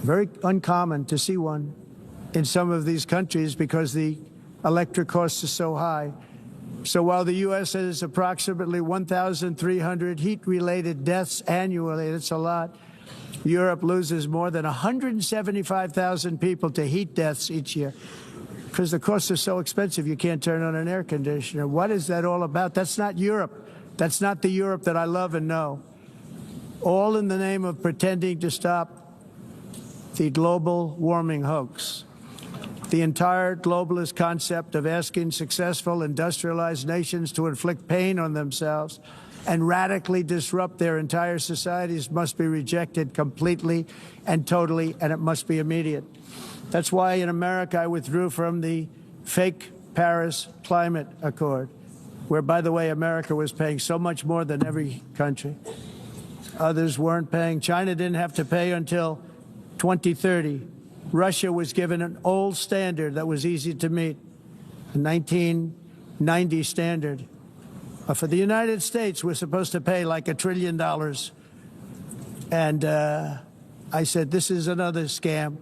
very uncommon to see one in some of these countries because the electric costs are so high. So while the U.S. has approximately 1,300 heat-related deaths annually, that's a lot, Europe loses more than 175,000 people to heat deaths each year because the costs are so expensive you can't turn on an air conditioner. What is that all about? That's not Europe. That's not the Europe that I love and know. All in the name of pretending to stop the global warming hoax. The entire globalist concept of asking successful industrialized nations to inflict pain on themselves and radically disrupt their entire societies must be rejected completely and totally, and it must be immediate. That's why in America I withdrew from the fake Paris Climate Accord, where, by the way, America was paying so much more than every country. Others weren't paying. China didn't have to pay until 2030. Russia was given an old standard that was easy to meet, a 1990 standard. For the United States, we're supposed to pay like $1 trillion. And I said, this is another scam.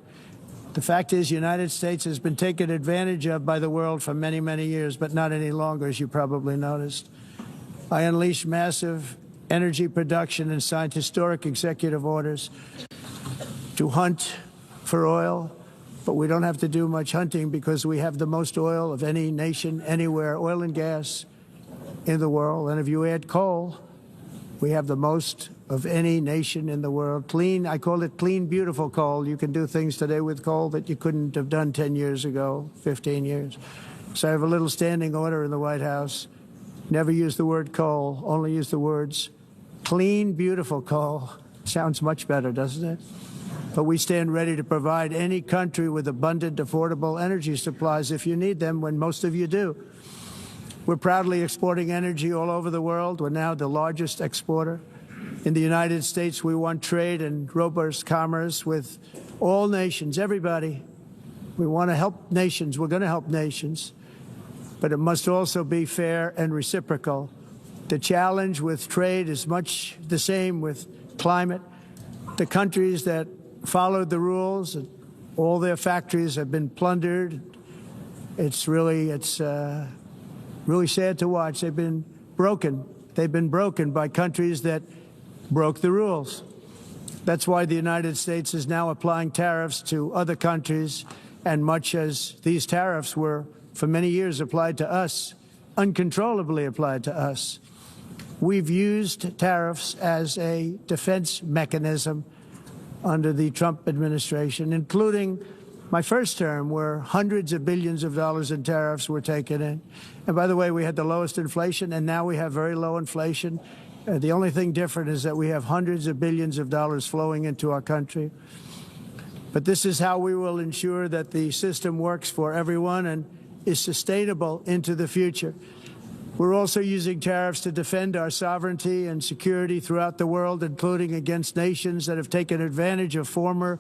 The fact is, the United States has been taken advantage of by the world for many, many years, but not any longer, as you probably noticed. I unleashed massive energy production and signed historic executive orders to hunt for oil, but we don't have to do much hunting because we have the most oil of any nation anywhere, oil and gas in the world. And if you add coal, we have the most of any nation in the world. Clean, I call it clean, beautiful coal. You can do things today with coal that you couldn't have done 10 years ago, 15 years. So I have a little standing order in the White House. Never use the word coal, only use the words clean, beautiful coal. Sounds much better, doesn't it? But we stand ready to provide any country with abundant, affordable energy supplies if you need them, when most of you do. We're proudly exporting energy all over the world. We're now the largest exporter. In the United States, we want trade and robust commerce with all nations, everybody. We want to help nations. We're going to help nations. But it must also be fair and reciprocal. The challenge with trade is much the same with climate. The countries that followed the rules, all their factories have been plundered. It's really sad to watch. They've been broken. They've been broken by countries that broke the rules. That's why the United States is now applying tariffs to other countries, and much as these tariffs were for many years applied to us, uncontrollably applied to us. We've used tariffs as a defense mechanism under the Trump administration, including my first term, where hundreds of billions of dollars in tariffs were taken in. And by the way, we had the lowest inflation, and now we have very low inflation. The only thing different is that we have hundreds of billions of dollars flowing into our country. But this is how we will ensure that the system works for everyone and is sustainable into the future. We're also using tariffs to defend our sovereignty and security throughout the world, including against nations that have taken advantage of former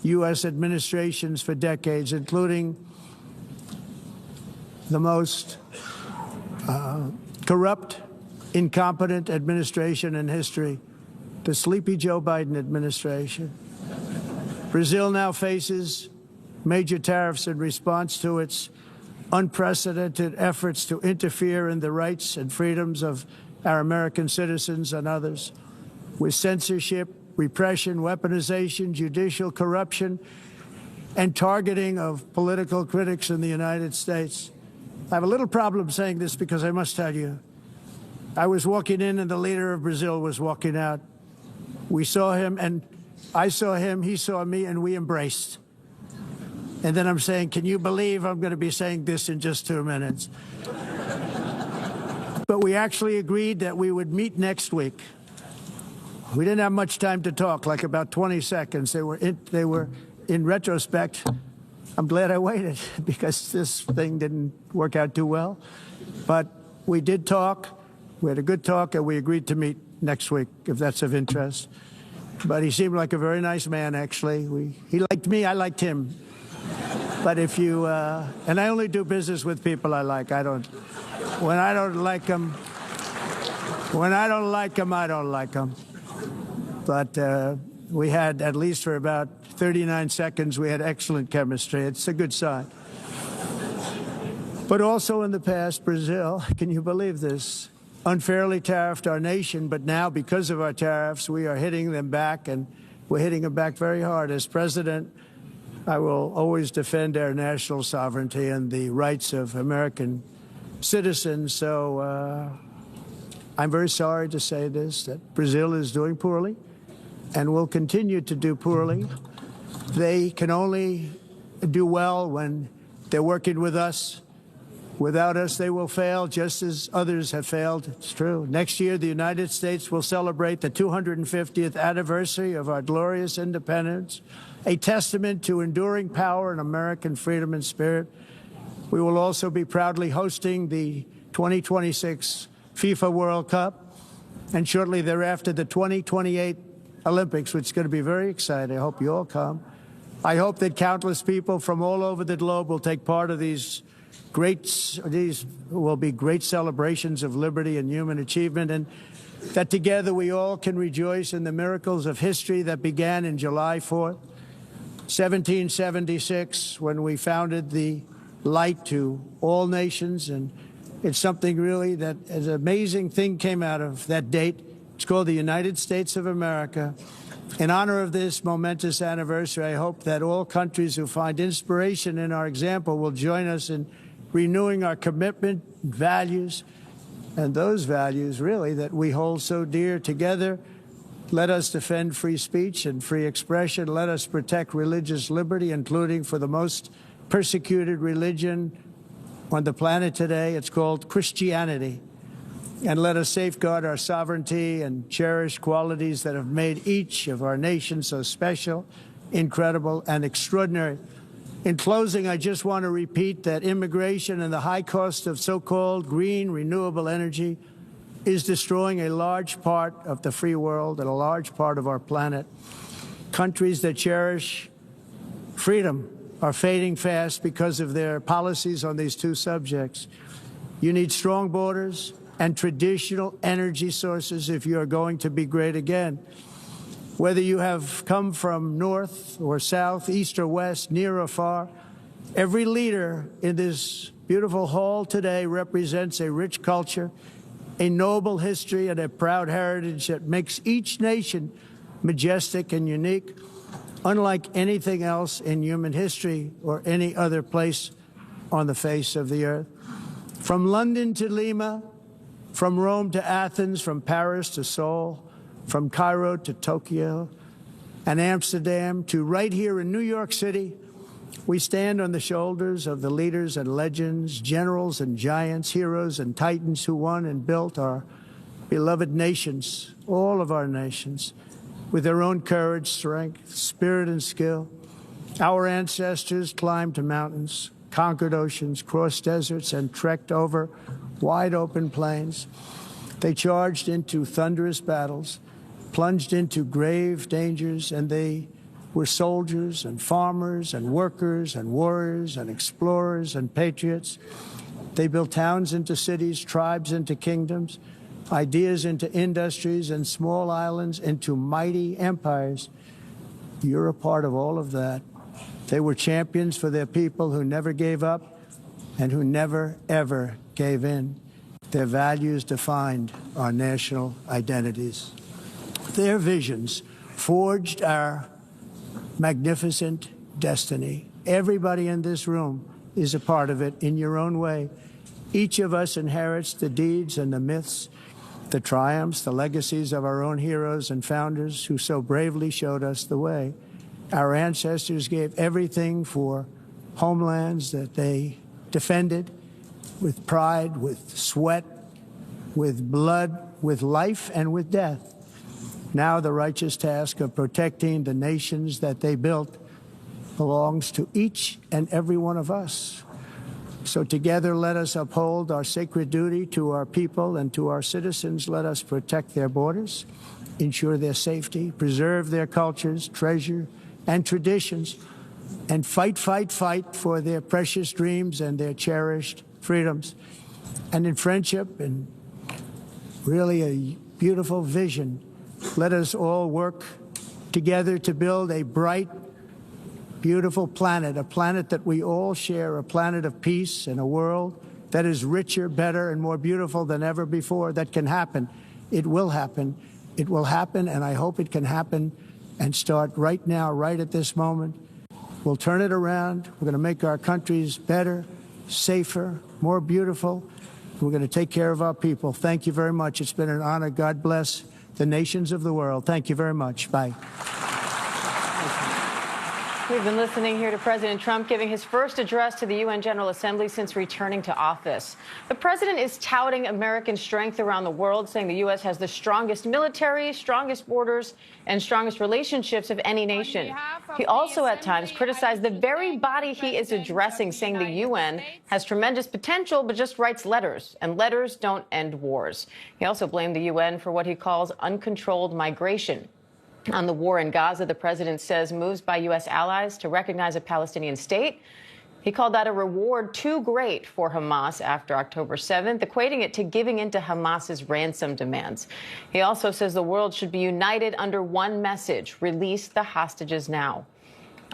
U.S. administrations for decades, including the most corrupt, incompetent administration in history, the sleepy Joe Biden administration. Brazil now faces major tariffs in response to its unprecedented efforts to interfere in the rights and freedoms of our American citizens and others, with censorship, repression, weaponization, judicial corruption, and targeting of political critics in the United States. I have a little problem saying this because I must tell you, I was walking in and the leader of Brazil was walking out. We saw him and I saw him, he saw me, and we embraced. And then I'm saying, can you believe I'm going to be saying this in just 2 minutes? But we actually agreed that we would meet next week. We didn't have much time to talk, like about 20 seconds. They were in retrospect, I'm glad I waited because this thing didn't work out too well. But we did talk. We had a good talk, and we agreed to meet next week, if that's of interest. But he seemed like a very nice man, actually. He liked me, I liked him. But if you, and I only do business with people I like. When I don't like them, I don't like them. But we had, at least for about 39 seconds, we had excellent chemistry. It's a good sign. But also in the past, Brazil, can you believe this, unfairly tariffed our nation, but now because of our tariffs, we are hitting them back, and we're hitting them back very hard. As president, I will always defend our national sovereignty and the rights of American citizens. So I'm very sorry to say this, that Brazil is doing poorly and will continue to do poorly. They can only do well when they're working with us. Without us, they will fail, just as others have failed. It's true. Next year, the United States will celebrate the 250th anniversary of our glorious independence, a testament to enduring power and American freedom and spirit. We will also be proudly hosting the 2026 FIFA World Cup, and shortly thereafter, the 2028 Olympics, which is going to be very exciting. I hope you all come. I hope that countless people from all over the globe will take part of these will be great celebrations of liberty and human achievement, and that together we all can rejoice in the miracles of history that began in July 4th, 1776, when we founded the light to all nations. And it's something really that an amazing thing came out of that date. It's called the United States of America. In honor of this momentous anniversary, I hope that all countries who find inspiration in our example will join us in renewing our commitment, values, and those values, really, that we hold so dear. Together, let us defend free speech and free expression. Let us protect religious liberty, including for the most persecuted religion on the planet today. It's called Christianity. And let us safeguard our sovereignty and cherish qualities that have made each of our nations so special, incredible, and extraordinary. In closing, I just want to repeat that immigration and the high cost of so-called green renewable energy is destroying a large part of the free world and a large part of our planet. Countries that cherish freedom are fading fast because of their policies on these two subjects. You need strong borders and traditional energy sources if you are going to be great again. Whether you have come from north or south, east or west, near or far, every leader in this beautiful hall today represents a rich culture, a noble history, and a proud heritage that makes each nation majestic and unique, unlike anything else in human history or any other place on the face of the earth. From London to Lima, from Rome to Athens, from Paris to Seoul, from Cairo to Tokyo and Amsterdam to right here in New York City, we stand on the shoulders of the leaders and legends, generals and giants, heroes and titans who won and built our beloved nations, all of our nations, with their own courage, strength, spirit, and skill. Our ancestors climbed mountains, conquered oceans, crossed deserts, and trekked over wide open plains. They charged into thunderous battles, plunged into grave dangers, and they were soldiers and farmers and workers and warriors and explorers and patriots. They built towns into cities, tribes into kingdoms, ideas into industries, and small islands into mighty empires. You're a part of all of that. They were champions for their people who never gave up and who never, ever gave in. Their values defined our national identities. Their visions forged our magnificent destiny. Everybody in this room is a part of it in your own way. Each of us inherits the deeds and the myths the triumphs, the legacies of our own heroes and founders who so bravely showed us the way. Our ancestors gave everything for homelands that they defended with pride, with sweat, with blood, with life, and with death. Now the righteous task of protecting the nations that they built belongs to each and every one of us. So together, let us uphold our sacred duty to our people and to our citizens. Let us protect their borders, ensure their safety, preserve their cultures, treasure, and traditions, and fight, fight, fight for their precious dreams and their cherished freedoms. And in friendship and really a beautiful vision, let us all work together to build a bright, beautiful planet, a planet that we all share, a planet of peace and a world that is richer, better, and more beautiful than ever before. That can happen. It will happen. It will happen, and I hope it can happen and start right now, right at this moment. We'll turn it around. We're going to make our countries better, safer, more beautiful. We're going to take care of our people. Thank you very much. It's been an honor. God bless the nations of the world. Thank you very much. Bye. We've been listening here to President Trump giving his first address to the UN General Assembly since returning to office. The president is touting American strength around the world, saying the U.S. has the strongest military, strongest borders, and strongest relationships of any nation. He also at times criticized the very body he is addressing, saying the UN has tremendous potential but just writes letters, and letters don't end wars. He also blamed the UN for what he calls uncontrolled migration. On the war in Gaza, the president says moves by U.S. allies to recognize a Palestinian state. He called that a reward too great for Hamas after October 7th, equating it to giving in to Hamas's ransom demands. He also says the world should be united under one message: release the hostages now.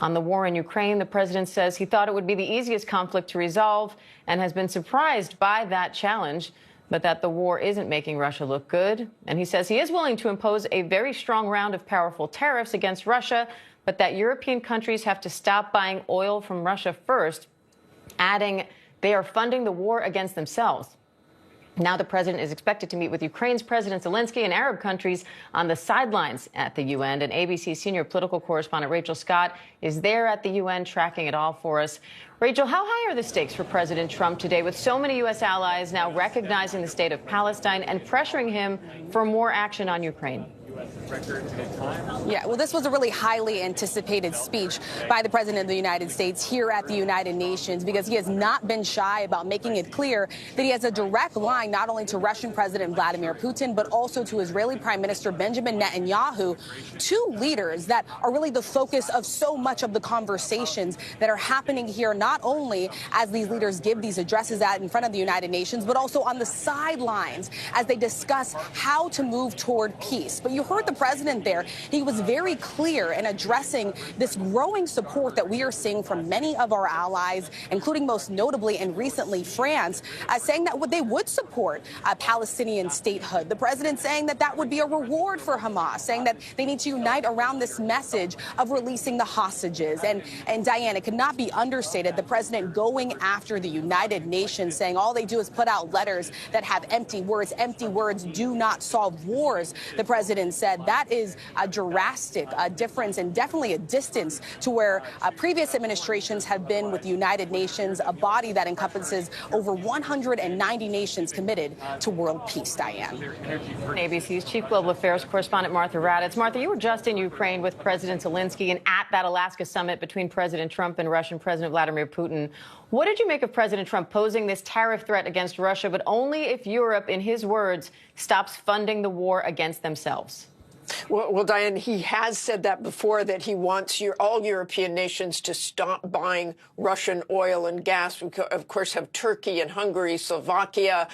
On the war in Ukraine, the president says he thought it would be the easiest conflict to resolve and has been surprised by that challenge, but that the war isn't making Russia look good. And he says he is willing to impose a very strong round of powerful tariffs against Russia, but that European countries have to stop buying oil from Russia first, adding they are funding the war against themselves. Now the president is expected to meet with Ukraine's President Zelensky and Arab countries on the sidelines at the UN. And ABC senior political correspondent Rachel Scott is there at the UN tracking it all for us. Rachel, how high are the stakes for President Trump today, with so many U.S. allies now recognizing the state of Palestine and pressuring him for more action on Ukraine? Yeah, well, this was a really highly anticipated speech by the President of the United States here at the United Nations, because he has not been shy about making it clear that he has a direct line not only to Russian President Vladimir Putin, but also to Israeli Prime Minister Benjamin Netanyahu, two leaders that are really the focus of so much of the conversations that are happening here, not only as these leaders give these addresses in front of the United Nations, but also on the sidelines as they discuss how to move toward peace. But you heard the president there. He was very clear in addressing this growing support that we are seeing from many of our allies, including most notably and recently France, saying that they would support Palestinian statehood. The president saying that that would be a reward for Hamas, saying that they need to unite around this message of releasing the hostages. And Diane, it could not be understated, the president going after the United Nations, saying all they do is put out letters that have empty words. Empty words do not solve wars, the president said. That is a drastic difference and definitely a distance to where previous administrations have been with the United Nations, a body that encompasses over 190 nations committed to world peace. Diane. ABC's Chief Global Affairs Correspondent Martha Raddatz. Martha, you were just in Ukraine with President Zelensky and at that Alaska summit between President Trump and Russian President Vladimir Putin. What did you make of President Trump posing this tariff threat against Russia, but only if Europe, in his words, stops funding the war against themselves? Well, Diane, he has said that before, that he wants all European nations to stop buying Russian oil and gas. We, of course, have Turkey and Hungary, Slovakia,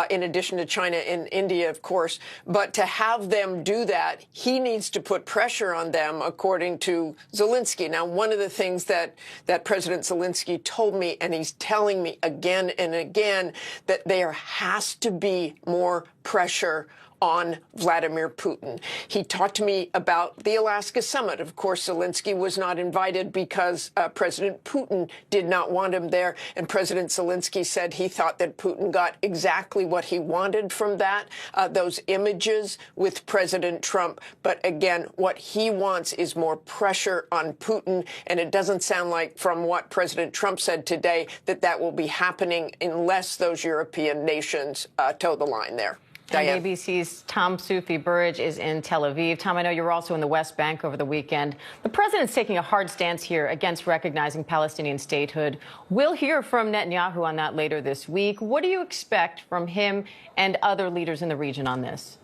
in addition to China and India, of course. But to have them do that, he needs to put pressure on them, according to Zelensky. Now, one of the things that President Zelensky told me, and he's telling me again and again, that there has to be more pressure on Vladimir Putin. He talked to me about the Alaska summit. Of course, Zelensky was not invited because President Putin did not want him there. And President Zelensky said he thought that Putin got exactly what he wanted from that, those images with President Trump. But again, what he wants is more pressure on Putin. And it doesn't sound like, from what President Trump said today, that that will be happening unless those European nations toe the line there. Diane. And ABC's Tom Sufi-Burridge is in Tel Aviv. Tom, I know you were also in the West Bank over the weekend. The president's taking a hard stance here against recognizing Palestinian statehood. We'll hear from Netanyahu on that later this week. What do you expect from him and other leaders in the region on this?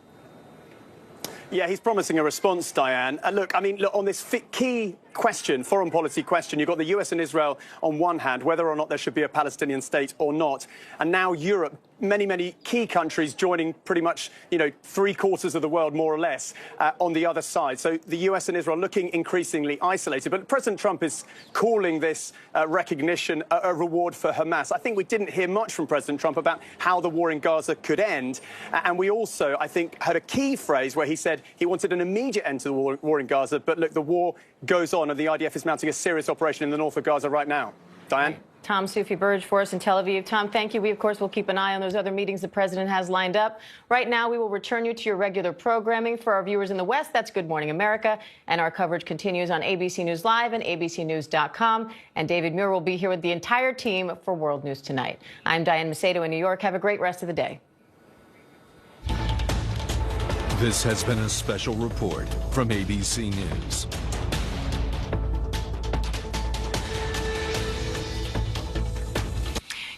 Yeah, he's promising a response, Diane. Look, on this key question, foreign policy question, you've got the US and Israel on one hand, whether or not there should be a Palestinian state or not. And now Europe, many key countries joining pretty much, 3/4 of the world, more or less, on the other side. So the US and Israel looking increasingly isolated. But President Trump is calling this recognition a reward for Hamas. I think we didn't hear much from President Trump about how the war in Gaza could end. And we also, I think, had a key phrase where he said he wanted an immediate end to the war in Gaza. But look, the war goes on, and the IDF is mounting a serious operation in the north of Gaza right now. Diane? Tom Sufi-Burridge for us in Tel Aviv. Tom, thank you. We, of course, will keep an eye on those other meetings the president has lined up. Right now, we will return you to your regular programming. For our viewers in the West, that's Good Morning America. And our coverage continues on ABC News Live and abcnews.com. And David Muir will be here with the entire team for World News Tonight. I'm Diane Macedo in New York. Have a great rest of the day. This has been a special report from ABC News.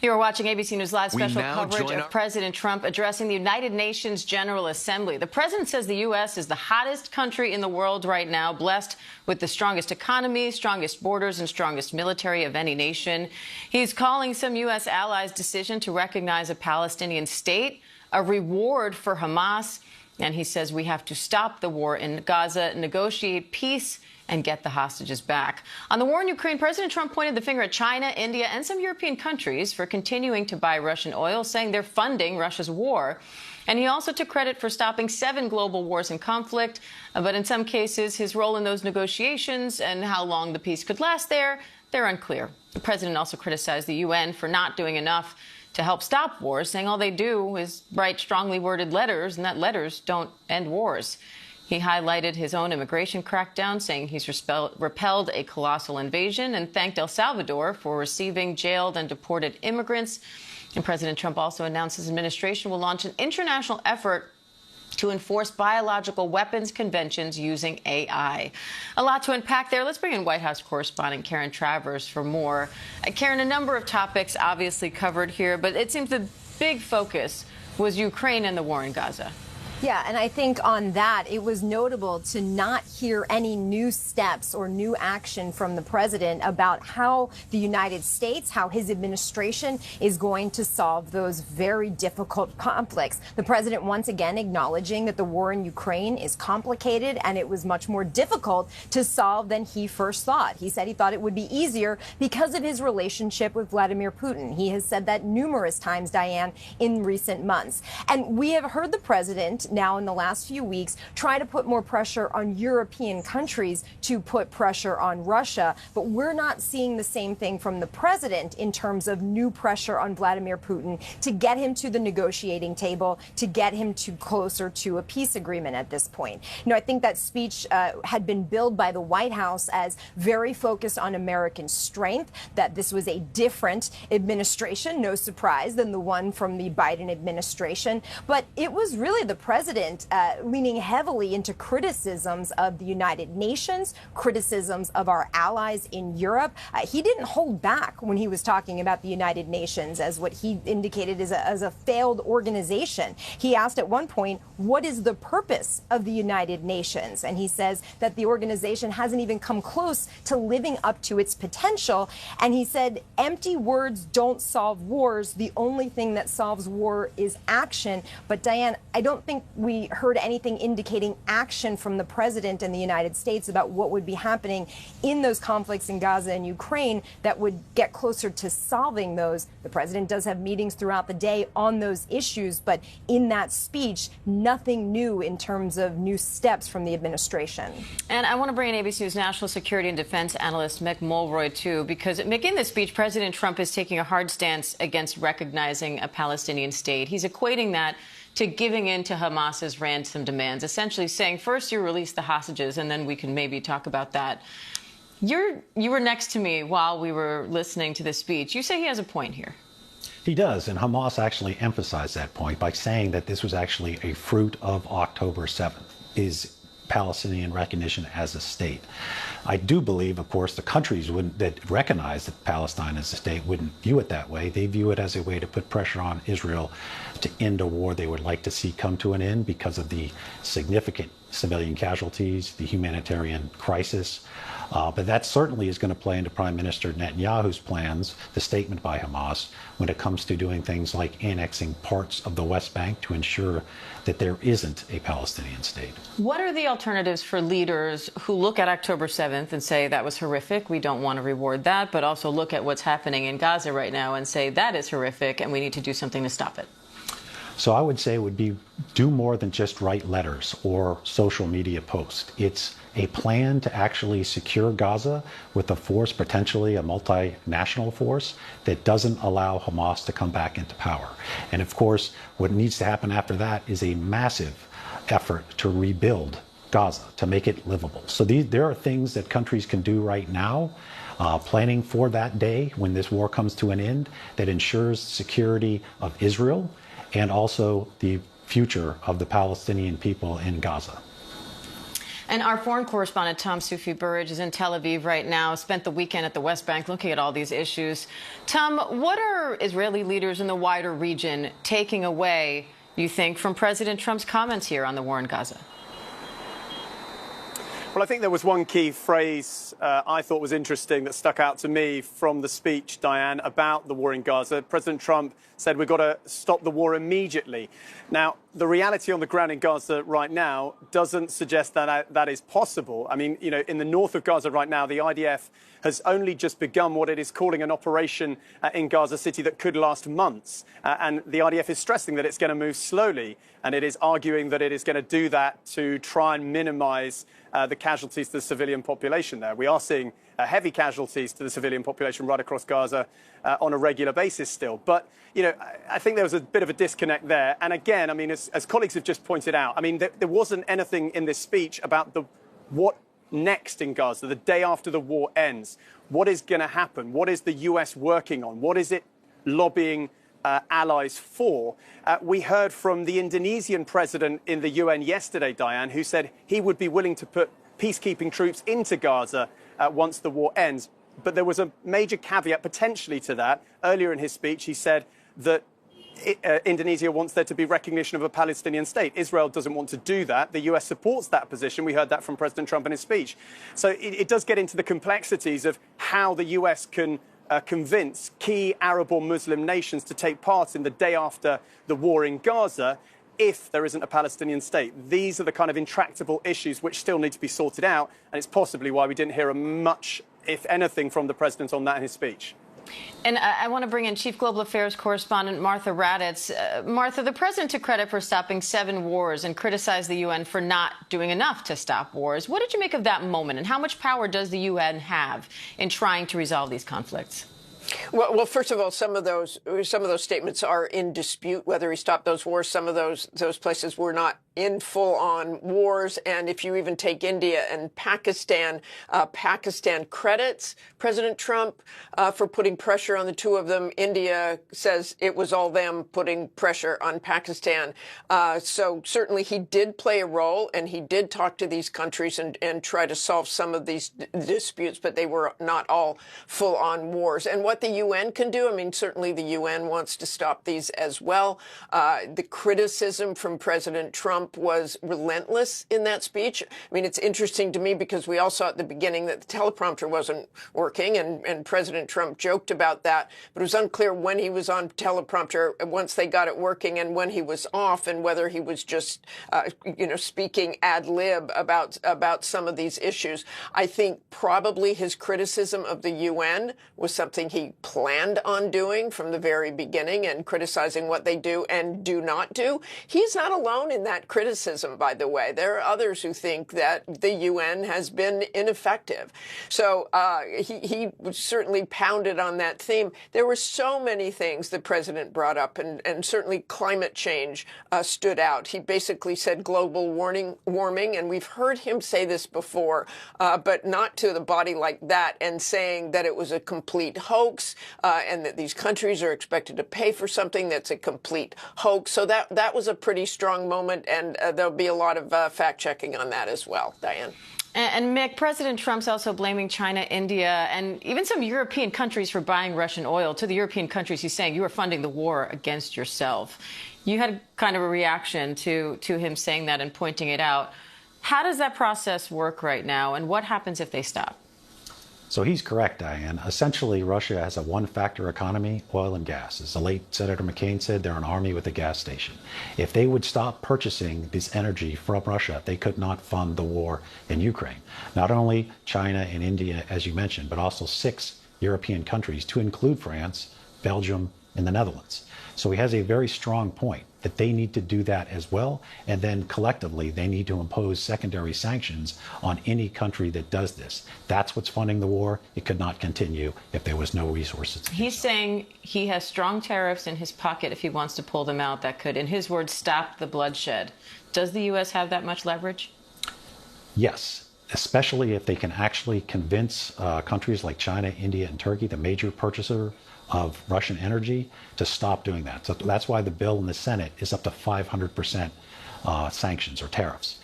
You are watching ABC News Live special coverage of President Trump addressing the United Nations General Assembly. The president says the U.S. is the hottest country in the world right now, blessed with the strongest economy, strongest borders, and strongest military of any nation. He's calling some U.S. allies' decision to recognize a Palestinian state a reward for Hamas. And he says we have to stop the war in Gaza, negotiate peace, and get the hostages back. On the war in Ukraine, President Trump pointed the finger at China, India, and some European countries for continuing to buy Russian oil, saying they're funding Russia's war. And he also took credit for stopping 7 global wars in conflict. But in some cases, his role in those negotiations and how long the peace could last they're unclear. The president also criticized the UN for not doing enough to help stop wars, saying all they do is write strongly worded letters, and that letters don't end wars. He highlighted his own immigration crackdown, saying he's repelled a colossal invasion, and thanked El Salvador for receiving jailed and deported immigrants. And President Trump also announced his administration will launch an international effort to enforce biological weapons conventions using AI. A lot to unpack there. Let's bring in White House correspondent Karen Travers for more. Karen, a number of topics obviously covered here, but it seems the big focus was Ukraine and the war in Gaza. Yeah, and I think on that, it was notable to not hear any new steps or new action from the president about how the United States, how his administration is going to solve those very difficult conflicts. The president once again acknowledging that the war in Ukraine is complicated and it was much more difficult to solve than he first thought. He said he thought it would be easier because of his relationship with Vladimir Putin. He has said that numerous times, Diane, in recent months. And we have heard the president now in the last few weeks try to put more pressure on European countries to put pressure on Russia. But we're not seeing the same thing from the president in terms of new pressure on Vladimir Putin to get him to the negotiating table, to get him to closer to a peace agreement at this point. I think that speech had been billed by the White House as very focused on American strength, that this was a different administration, no surprise, than the one from the Biden administration. But it was really the president leaning heavily into criticisms of the United Nations, criticisms of our allies in Europe. He didn't hold back when he was talking about the United Nations as what he indicated as a failed organization. He asked at one point, what is the purpose of the United Nations? And he says that the organization hasn't even come close to living up to its potential. And he said, empty words don't solve wars. The only thing that solves war is action. But Diane, I don't think haven't we heard anything indicating action from the president and the United States about what would be happening in those conflicts in Gaza and Ukraine that would get closer to solving those. The president does have meetings throughout the day on those issues, but in that speech, nothing new in terms of new steps from the administration. And I want to bring in ABC News national security and defense analyst Mick Mulroy, too, because Mick, in this speech, President Trump is taking a hard stance against recognizing a Palestinian state. He's equating that to giving in to Hamas's ransom demands, essentially saying, first you release the hostages, and then we can maybe talk about that. You were next to me while we were listening to this speech. You say he has a point here. He does, and Hamas actually emphasized that point by saying that this was actually a fruit of October 7th, is Palestinian recognition as a state. I do believe, of course, the countries that recognize that Palestine as a state wouldn't view it that way. They view it as a way to put pressure on Israel to end a war they would like to see come to an end because of the significant civilian casualties, the humanitarian crisis. But that certainly is going to play into Prime Minister Netanyahu's plans, the statement by Hamas, when it comes to doing things like annexing parts of the West Bank to ensure that there isn't a Palestinian state. What are the alternatives for leaders who look at October 7th and say that was horrific, we don't want to reward that, but also look at what's happening in Gaza right now and say that is horrific and we need to do something to stop it? So I would say it would be do more than just write letters or social media posts. It's a plan to actually secure Gaza with a force, potentially a multinational force, that doesn't allow Hamas to come back into power. And of course, what needs to happen after that is a massive effort to rebuild Gaza, to make it livable. So there are things that countries can do right now, planning for that day when this war comes to an end, that ensures security of Israel and also the future of the Palestinian people in Gaza. And our foreign correspondent, Tom Sufi Burridge, is in Tel Aviv right now, spent the weekend at the West Bank looking at all these issues. Tom, what are Israeli leaders in the wider region taking away, you think, from President Trump's comments here on the war in Gaza? Well, I think there was one key phrase I thought was interesting that stuck out to me from the speech, Diane, about the war in Gaza. President Trump said we've got to stop the war immediately. Now, the reality on the ground in Gaza right now doesn't suggest that that is possible. I mean, you know, in the north of Gaza right now, the IDF has only just begun what it is calling an operation in Gaza City that could last months. And the IDF is stressing that it's going to move slowly, and it is arguing that it is going to do that to try and minimize the casualties to the civilian population there. We are seeing heavy casualties to the civilian population right across Gaza on a regular basis still. But, you know, I think there was a bit of a disconnect there. And again, I mean, as colleagues have just pointed out, I mean, there wasn't anything in this speech about what next in Gaza, the day after the war ends. What is going to happen? What is the US working on? What is it lobbying allies for? We heard from the Indonesian president in the UN yesterday, Diane, who said he would be willing to put peacekeeping troops into Gaza once the war ends. But there was a major caveat potentially to that. Earlier in his speech, he said that Indonesia wants there to be recognition of a Palestinian state. Israel doesn't want to do that. The US supports that position. We heard that from President Trump in his speech. So it does get into the complexities of how the US can convince key Arab or Muslim nations to take part in the day after the war in Gaza if there isn't a Palestinian state. These are the kind of intractable issues which still need to be sorted out, and it's possibly why we didn't hear much, if anything, from the president on that in his speech. And I want to bring in Chief Global Affairs Correspondent Martha Raddatz. Martha, the president took credit for stopping 7 wars and criticized the UN for not doing enough to stop wars. What did you make of that moment, and how much power does the UN have in trying to resolve these conflicts? Well, first of all, some of those statements are in dispute, whether he stopped those wars. Some of those places were not in full-on wars. And if you even take India and Pakistan, Pakistan credits President Trump for putting pressure on the two of them. India says it was all them putting pressure on Pakistan. So certainly he did play a role, and he did talk to these countries and try to solve some of these disputes, but they were not all full-on wars. And what the UN can do, I mean, certainly the UN wants to stop these as well. The criticism from President Trump Trump was relentless in that speech. I mean, it's interesting to me because we all saw at the beginning that the teleprompter wasn't working, and President Trump joked about that, but it was unclear when he was on teleprompter once they got it working and when he was off, and whether he was just, speaking ad lib about some of these issues. I think probably his criticism of the UN was something he planned on doing from the very beginning, and criticizing what they do and do not do. He's not alone in that criticism, by the way. There are others who think that the UN has been ineffective. So he certainly pounded on that theme. There were so many things the president brought up, and certainly climate change stood out. He basically said global warming, and we've heard him say this before, but not to the body like that, and saying that it was a complete hoax, and that these countries are expected to pay for something that's a complete hoax. So that was a pretty strong moment, and there'll be a lot of fact-checking on that as well. Diane. And Mick, President Trump's also blaming China, India, and even some European countries for buying Russian oil. To the European countries, he's saying you are funding the war against yourself. You had kind of a reaction to him saying that and pointing it out. How does that process work right now, and what happens if they stop? So he's correct, Diane. Essentially, Russia has a one-factor economy, oil and gas. As the late Senator McCain said, they're an army with a gas station. If they would stop purchasing this energy from Russia, they could not fund the war in Ukraine. Not only China and India, as you mentioned, but also 6 European countries, to include France, Belgium, and the Netherlands. So he has a very strong point that they need to do that as well, and then collectively they need to impose secondary sanctions on any country that does this. That's what's funding the war. It could not continue if there was no resources. He's saying he has strong tariffs in his pocket if he wants to pull them out that could, in his words, stop the bloodshed. Does the U.S. have that much leverage? Yes, especially if they can actually convince countries like China, India, and Turkey, the major purchaser of Russian energy, to stop doing that. So that's why the bill in the Senate is up to 500% sanctions or tariffs.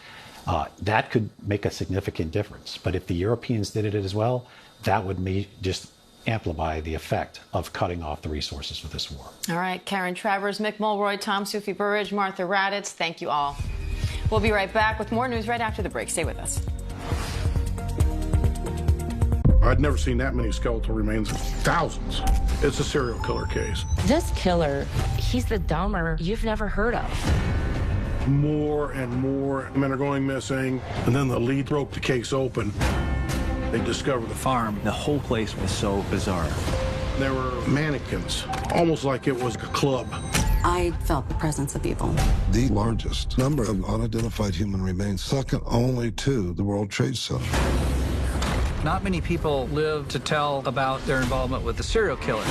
That could make a significant difference. But if the Europeans did it as well, that would just amplify the effect of cutting off the resources for this war. All right, Karen Travers, Mick Mulroy, Tom Sufi Burridge, Martha Raddatz, thank you all. We'll be right back with more news right after the break. Stay with us. I'd never seen that many skeletal remains. Thousands. It's a serial killer case. This killer, he's the dumber you've never heard of. More and more men are going missing, and then the lead broke the case open. They discovered the farm. The whole place was so bizarre. There were mannequins, almost like it was a club. I felt the presence of evil. The largest number of unidentified human remains, second only to the World Trade Center. Not many people live to tell about their involvement with the serial killer.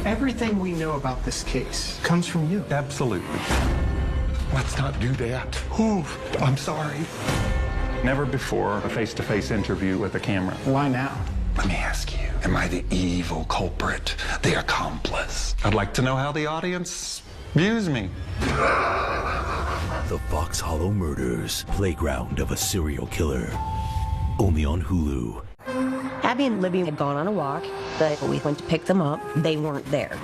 Everything we know about this case comes from you. Absolutely. Let's not do that. Oh, I'm sorry. Never before a face-to-face interview with a camera. Why now? Let me ask you, am I the evil culprit, the accomplice? I'd like to know how the audience views me. The Fox Hollow Murders, Playground of a Serial Killer. Only on Hulu. Abby and Libby had gone on a walk, but we went to pick them up. They weren't there.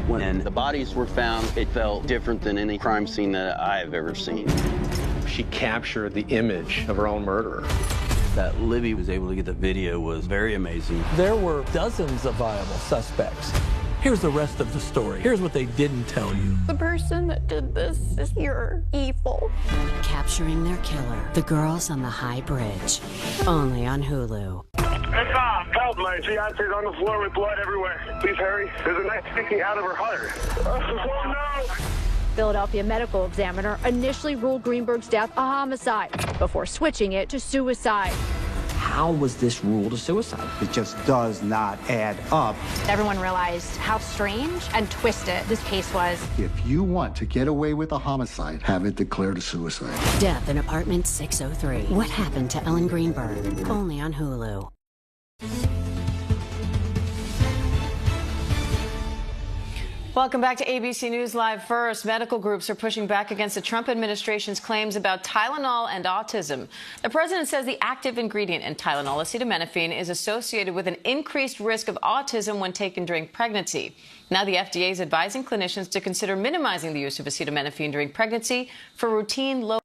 When the bodies were found, it felt different than any crime scene that I've ever seen. She captured the image of her own murderer. That Libby was able to get the video was very amazing. There were dozens of viable suspects. Here's the rest of the story. Here's what they didn't tell you. The person that did this is pure evil. Capturing their killer. The Girls on the High Bridge. Only on Hulu. It's help, my fiance's on the floor with blood everywhere. Please hurry. There's a knife sticking out of her heart. Oh, no! Philadelphia medical examiner initially ruled Greenberg's death a homicide before switching it to suicide. How was this ruled a suicide? It just does not add up. Everyone realized how strange and twisted this case was. If you want to get away with a homicide, have it declared a suicide. Death in Apartment 603. What happened to Ellen Greenberg? Only on Hulu. Welcome back to ABC News Live. First, medical groups are pushing back against the Trump administration's claims about Tylenol and autism. The president says the active ingredient in Tylenol, acetaminophen, is associated with an increased risk of autism when taken during pregnancy. Now the FDA is advising clinicians to consider minimizing the use of acetaminophen during pregnancy for routine low